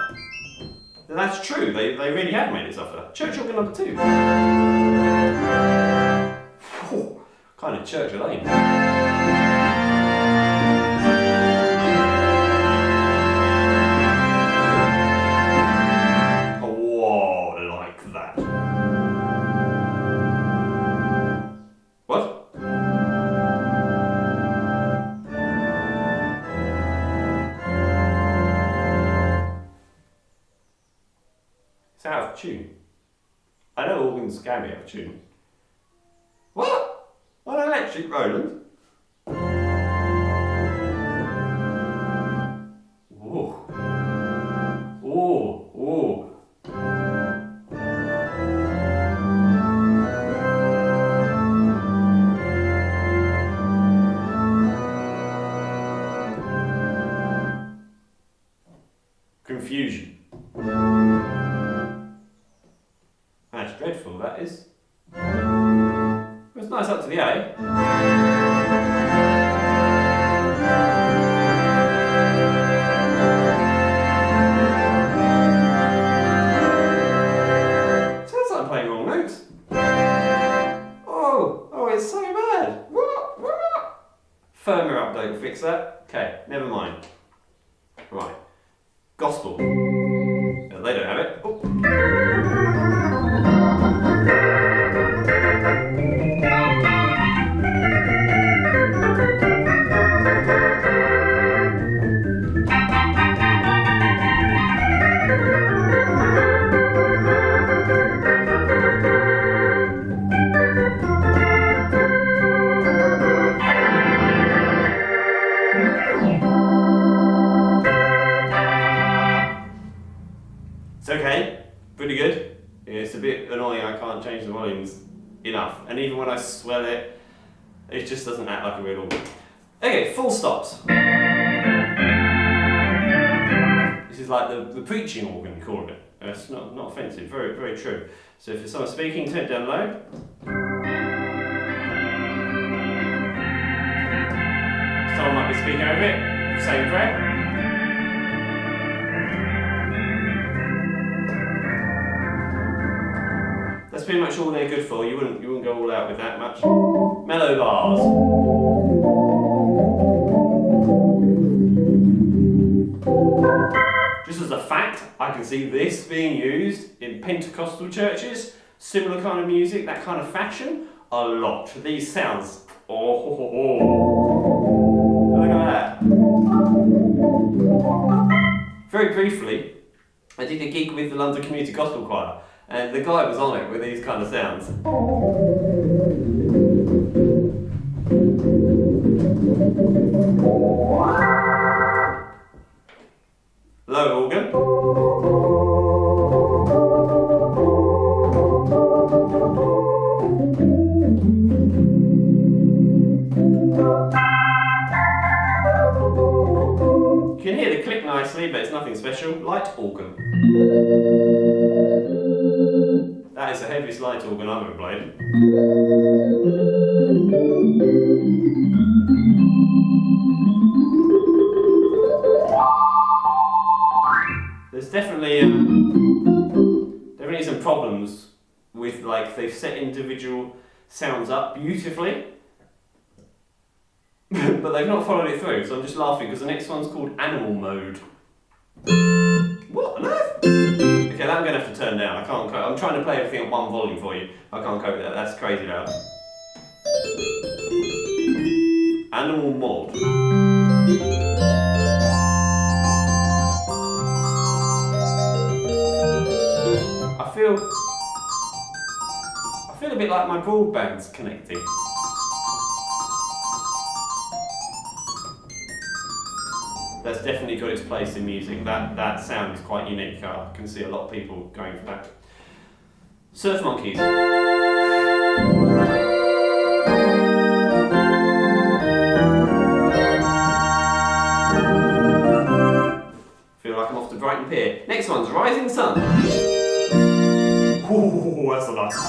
that that's true. They really have made it suffer. Church organ number 2. Whew, kind of church lane. Out of tune. I know organs can be out of tune. What? On an electric Roland? Ooh. Ooh. Ooh. Confusion. That's dreadful, that is. It's nice up to the A. Sounds like I'm playing wrong notes. Oh, it's so bad. What? Firmware update will fix that. Okay, never mind. Right. Gospel. No, they don't have it. Oh. It's okay, pretty good. It's a bit annoying I can't change the volumes enough, and even when I swell it, it just doesn't act like a real organ. Okay, full stops. This is like the preaching organ, call it. It's not offensive, very, very true. So if someone's speaking, turn it down low. Someone might be speaking over it, same prayer. That's pretty much all they're good for. You wouldn't go all out with that much. Mellow bars. Just as a fact, I can see this being used in Pentecostal churches, similar kind of music, that kind of fashion, a lot. These sounds, look at that. Very briefly, I did a gig with the London Community Gospel Choir, and the guy was on it with these kind of sounds. Low organ. You can hear the click nicely, but it's nothing special. Light organ. That is the heaviest light organ I've ever played. There's definitely some problems with, like, they've set individual sounds up beautifully, but they've not followed it through, so I'm just laughing because the next one's called Animal Mode. What on earth? Okay, that I'm going to have to turn down. I can't cope. I'm trying to play everything at one volume for you. I can't cope with that. That's crazy loud. Animal Mode. I feel a bit like my broadband's connecting. That's definitely got its place in music. That sound is quite unique. I can see a lot of people going for that. Surf Monkeys. Feel like I'm off to Brighton Pier. Next one's Rising Sun. Ooh, that's a lot. So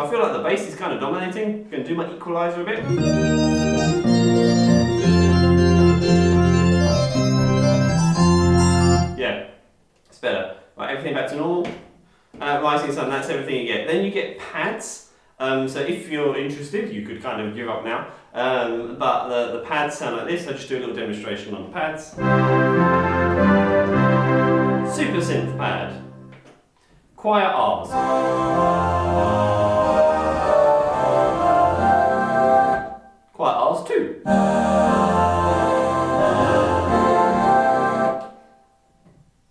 I feel like the bass is kind of dominating. I'm going to do my equaliser a bit. Yeah, it's better. Right, everything back to normal. Rising Sun, that's everything you get. Then you get pads. So if you're interested, you could kind of give up now. But the pads sound like this. I'll just do a little demonstration on the pads. Super synth pad. Choir R's. Choir R's too.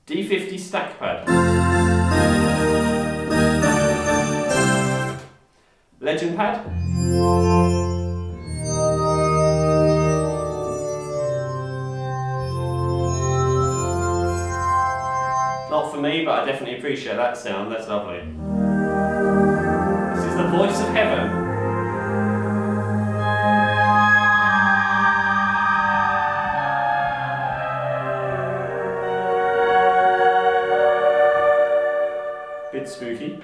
D50 stack pad. Legend pad. Not for me, but I definitely appreciate that sound. That's lovely. This is the voice of heaven. Bit spooky.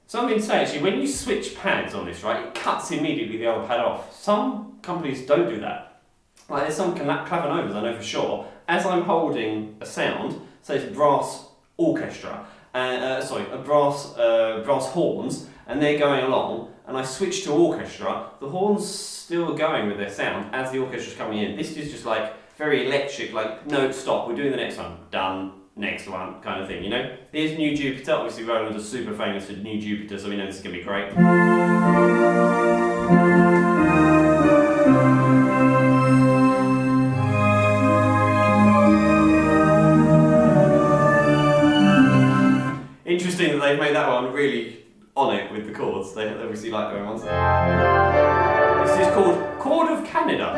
So I'm going to say actually, when you switch pads on this, right, it cuts immediately the other pad off. Some companies don't do that. Like there's some clavinovas I know for sure. As I'm holding a sound, say it's brass orchestra, brass horns, and they're going along, and I switch to orchestra, the horns still are going with their sound as the orchestra's coming in. This is just like very electric, like no, stop, we're doing the next one, done. Next one, kind of thing, you know? Here's New Jupiter. Obviously, Roland is super famous for New Jupiter, so we know this is going to be great. Interesting that they've made that one really on it with the chords. They obviously like their own ones. This is called Chord of Canada.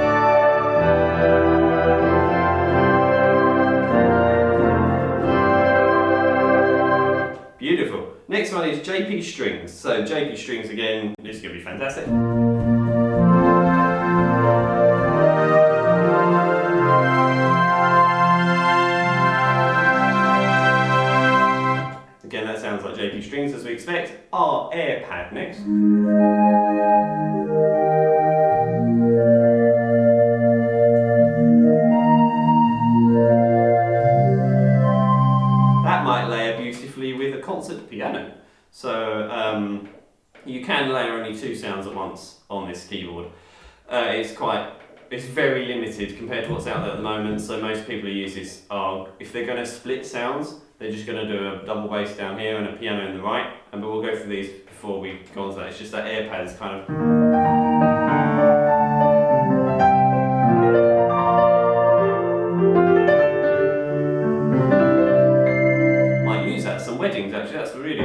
Beautiful. Next one is JP Strings. So JP Strings again, this is going to be fantastic. Again, that sounds like JP Strings as we expect. Our air pad next. That might layer beautifully with a concert piano. So you can layer only two sounds at once on this keyboard. It's very limited compared to what's out there at the moment. So most people who use this are, if they're going to split sounds, they're just going to do a double bass down here and a piano in the right. But we'll go through these before we go on to that. It's just that air pad is kind of. Some weddings actually, that's really.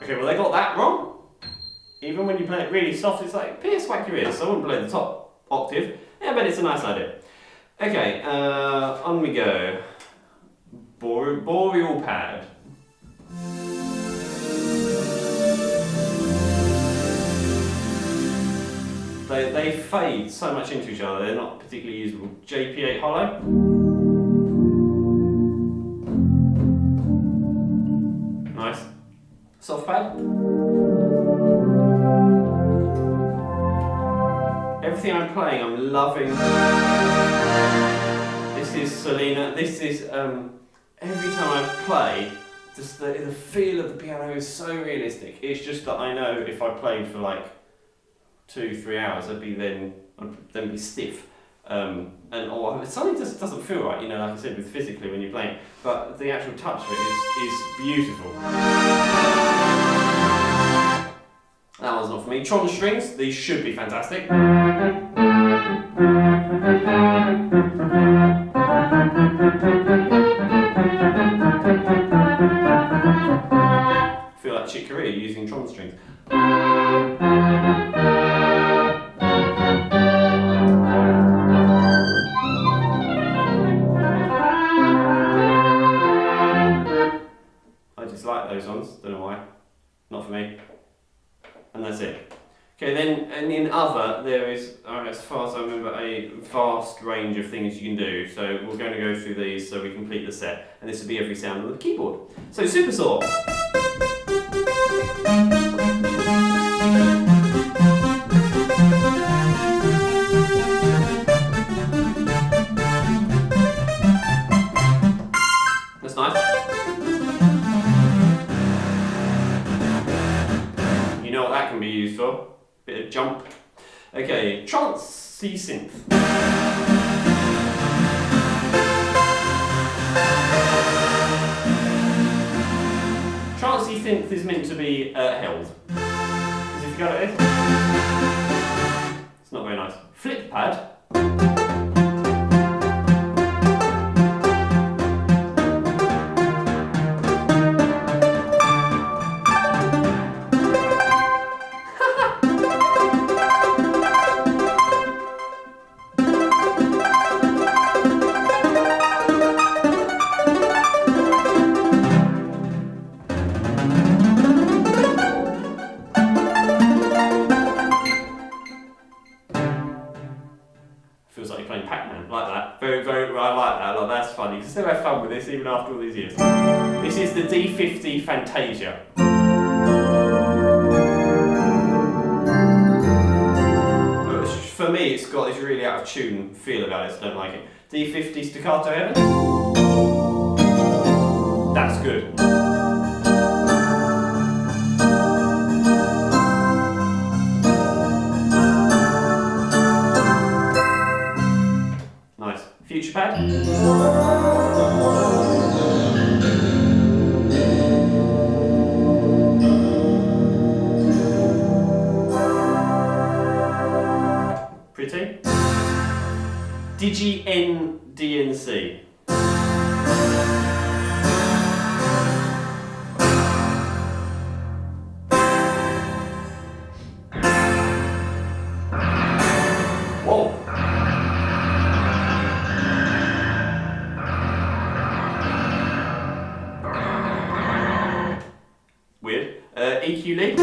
Okay, well they got that wrong. Even when you play it really soft, it's like pierce whack your ears. So I wouldn't play the top octave. Yeah, but it's a nice idea. Okay, on we go. Boreal pad. They fade so much into each other, they're not particularly usable. JP8 hollow. soft pad. Everything I'm playing, I'm loving. This is Selena. This is every time I play, just the feel of the piano is so realistic. It's just that I know if I played for like 2-3 hours, I'd then be stiff. Something just doesn't feel right, you know, like I said, with physically when you're playing. But the actual touch of it is beautiful. That one's not for me. Tron strings, these should be fantastic. I feel like Chick Corea using Tron strings. I just like those ones, don't know why. Not for me. And that's it. Okay, then, and in other, there is, as far as I remember, a vast range of things you can do. So we're going to go through these so we complete the set. And this will be every sound on the keyboard. So, super saw. That's nice. You know what that can be used for? Bit of jump. Okay, trance synth. Trance synth is meant to be held. Because if you go like this, it's not very nice. Flip pad. Feels like you're playing Pac-Man, like that. Very, I like that. Like, that's funny. You can still have fun with this even after all these years. This is the D50 Fantasia. For me, it's got this really out of tune feel about it, so I don't like it. D50 Staccato Heaven. That's good. Future pad. Pretty. Digi N DNC. Whoa. Weird. EQ lead.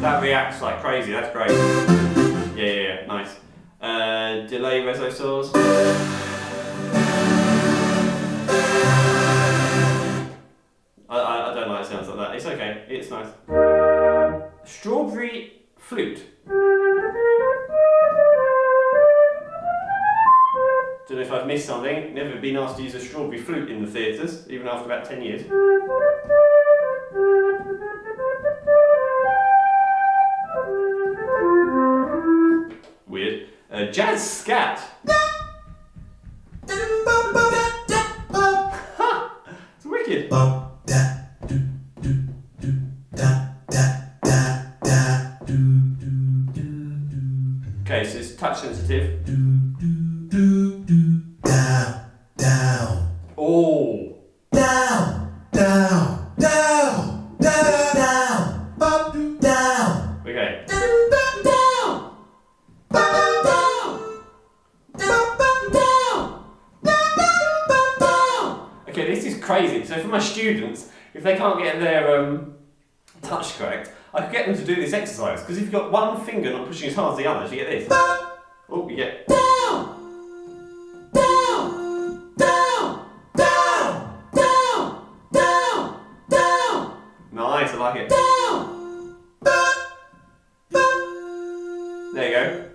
That reacts like crazy, that's great. Yeah, nice. Delay reso saws. I don't like sounds like that. It's okay. It's nice. Strawberry flute. Don't know if I've missed something. Never been asked to use a strawberry flute in the theatres, even after about 10 years. Weird. Jazz scat. It's wicked. Okay, so it's touch sensitive. Oh. Okay. Okay, this is crazy. So for my students, if they can't get their touch correct, I could get them to do this exercise, because if you've got one finger not pushing as hard as the others, you get this. Oh, you get down, down, down, down, down, down, down. Nice, I like it. Down, there you go.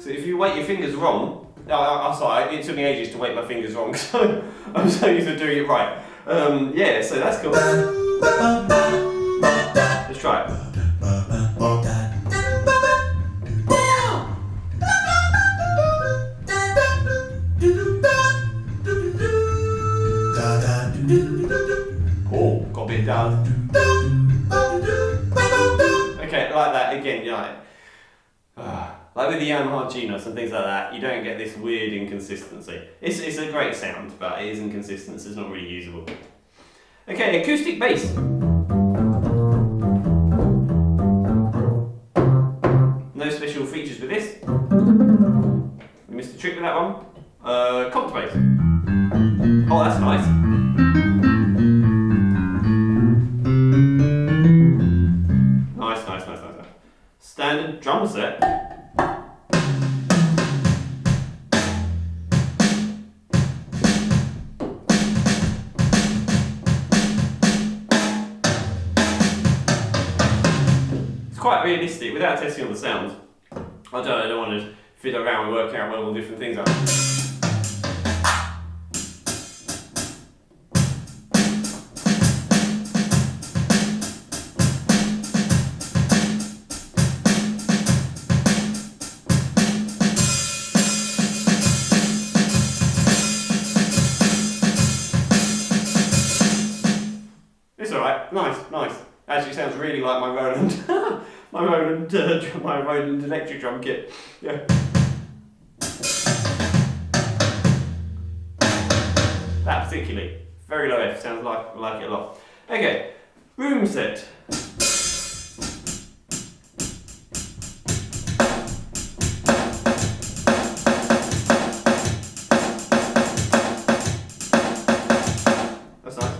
So if you weight your fingers wrong, sorry, it took me ages to weight my fingers wrong, so I'm so used to doing it right. Yeah, so that's cool. Let's try it. Oh, got a bit down. Okay, like that again, like with the Yamaha Genus and things like that, you don't get this weird inconsistency. It's a great sound, but it is inconsistent, so it's not really usable. Okay, acoustic bass. No special features with this. We missed a trick with that one. Comp bass. Oh, that's nice. Nice. Standard drum set. Quite realistic without testing on the sounds. I don't want to fiddle around and work out what all different things are. It's alright, nice. Actually sounds really like my Roland. My Roland electric drum kit. Yeah. That particularly. Very low F, sounds like it a lot. Okay, room set. That's nice.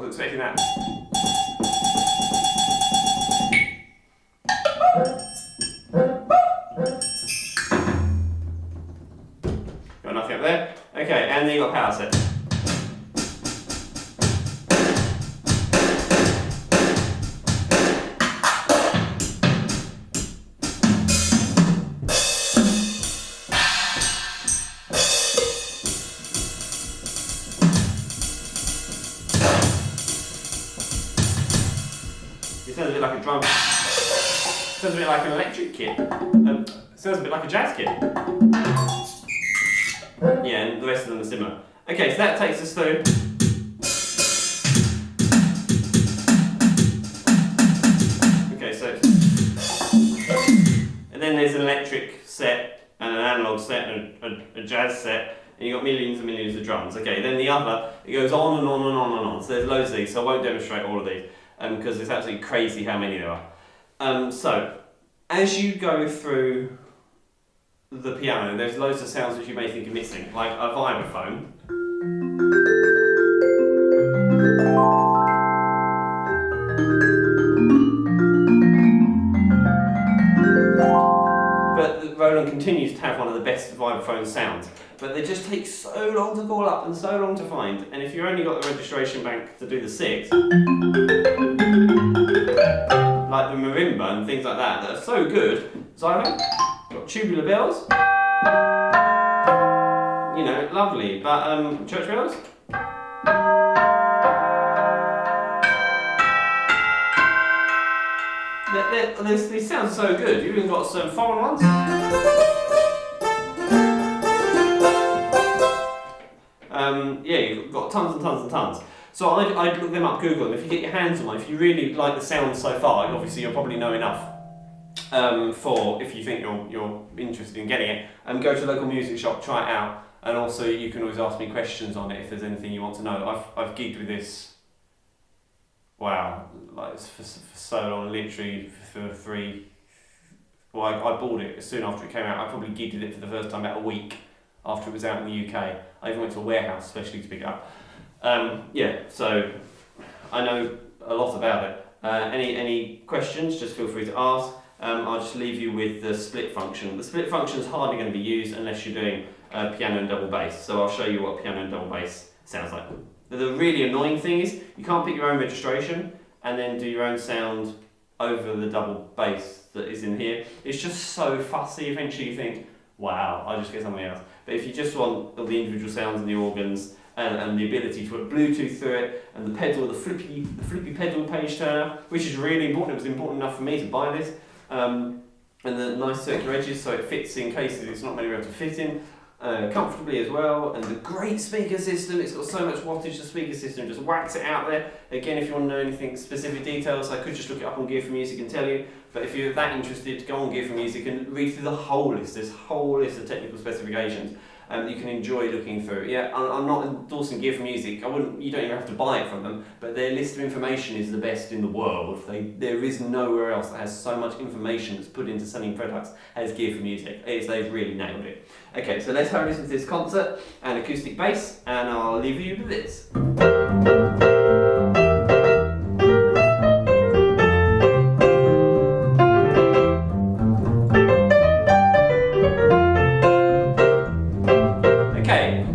Expecting that. Got nothing up there. Okay, and then you got power set. It sounds a bit like a drum. Sounds a bit like an electric kit. Sounds a bit like a jazz kit. Yeah, and the rest of them are similar. Okay, so that takes us through. Okay, so and then there's an electric set and an analog set and a jazz set. And you've got millions and millions of drums. Okay, then the other, it goes on and on and on and on. So there's loads of these, so I won't demonstrate all of these because it's absolutely crazy how many there are. So, as you go through the piano, there's loads of sounds which you may think are missing, like a vibraphone. But Roland continues to have one of the best vibraphone sounds. But they just take so long to call up and so long to find. And if you've only got the registration bank to do the 6, like the marimba and things like that, that are so good. Xylophone, got tubular bells, you know, lovely. But church bells, they sound so good. You've even got some foreign ones. Yeah, you've got tons and tons and tons. So I'd look them up, Google them. If you get your hands on one, if you really like the sound so far, obviously you'll probably know enough for if you think you're interested in getting it. Go to a local music shop, try it out, And also you can always ask me questions on it if there's anything you want to know. I've gigged with this, wow, like for so long, literally for well, I bought it soon after it came out. I probably gigged with it for the first time about a week after it was out in the UK. I even went to a warehouse especially to pick it up. Yeah, so I know a lot about it. Any questions, just feel free to ask. I'll just leave you with the split function. The split function is hardly going to be used unless you're doing piano and double bass. So I'll show you what piano and double bass sounds like. The really annoying thing is you can't pick your own registration and then do your own sound over the double bass that is in here. It's just so fussy. Eventually you think, wow, I'll just get something else. But if you just want all the individual sounds in the organs and the ability to put Bluetooth through it, and the pedal, the flippy pedal page turner, which is really important. It was important enough for me to buy this. And the nice circular edges, so it fits in cases it's not many able to fit in comfortably as well. And the great speaker system, it's got so much wattage, the speaker system just whacks it out there. Again, if you want to know anything specific details, I could just look it up on Gear for Music and tell you, but if you're that interested, go on Gear for Music and read through the whole list. This whole list of technical specifications you can enjoy looking through. Yeah, I'm not endorsing Gear for Music. You don't even have to buy it from them, but their list of information is the best in the world. There is nowhere else that has so much information that's put into selling products as Gear for Music. They've really nailed it. Okay, so let's have a listen to this concert and acoustic bass, and I'll leave you with this.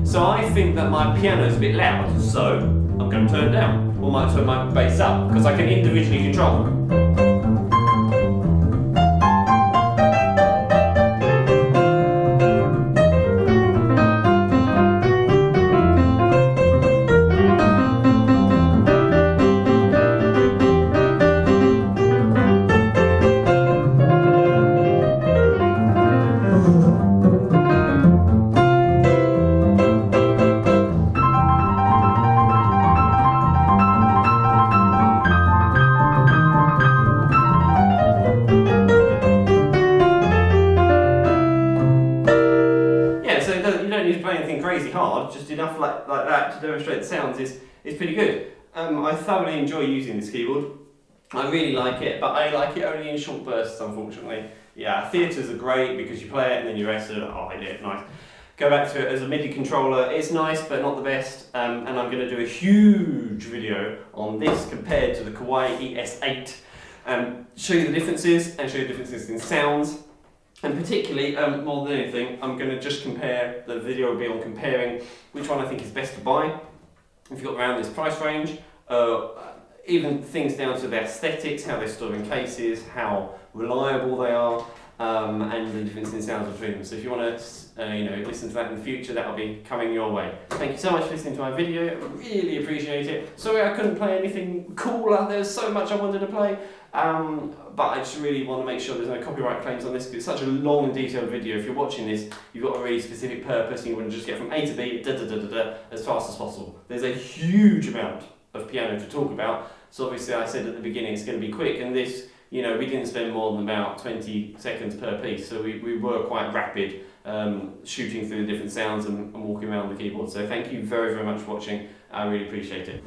So I think that my piano's a bit loud, so I'm going to turn it down, or might turn my bass up, because I can individually control them. Anything crazy hard, just enough like that to demonstrate the sounds is pretty good. I thoroughly enjoy using this keyboard. I really like it, but I like it only in short bursts, unfortunately. Yeah, theatres are great because you play it and then you rest and oh yeah, nice. Go back to it as a MIDI controller, it's nice but not the best, and I'm going to do a huge video on this compared to the Kawai ES8, show you the differences and show you the differences in sounds. And particularly, more than anything, I'm going to just compare, the video will be on comparing which one I think is best to buy. If you've got around this price range, even things down to their aesthetics, how they're stored in cases, how reliable they are, and the difference in sounds between them. So if you want to listen to that in the future, that'll be coming your way. Thank you so much for listening to my video, I really appreciate it. Sorry I couldn't play anything cooler, there's so much I wanted to play. But I just really want to make sure there's no copyright claims on this because it's such a long and detailed video. If you're watching this, you've got a really specific purpose and you want to just get from A to B as fast as possible. There's a huge amount of piano to talk about, so obviously I said at the beginning it's going to be quick, and this, we didn't spend more than about 20 seconds per piece, so we were quite rapid shooting through the different sounds and walking around the keyboard. So thank you very, very much for watching, I really appreciate it.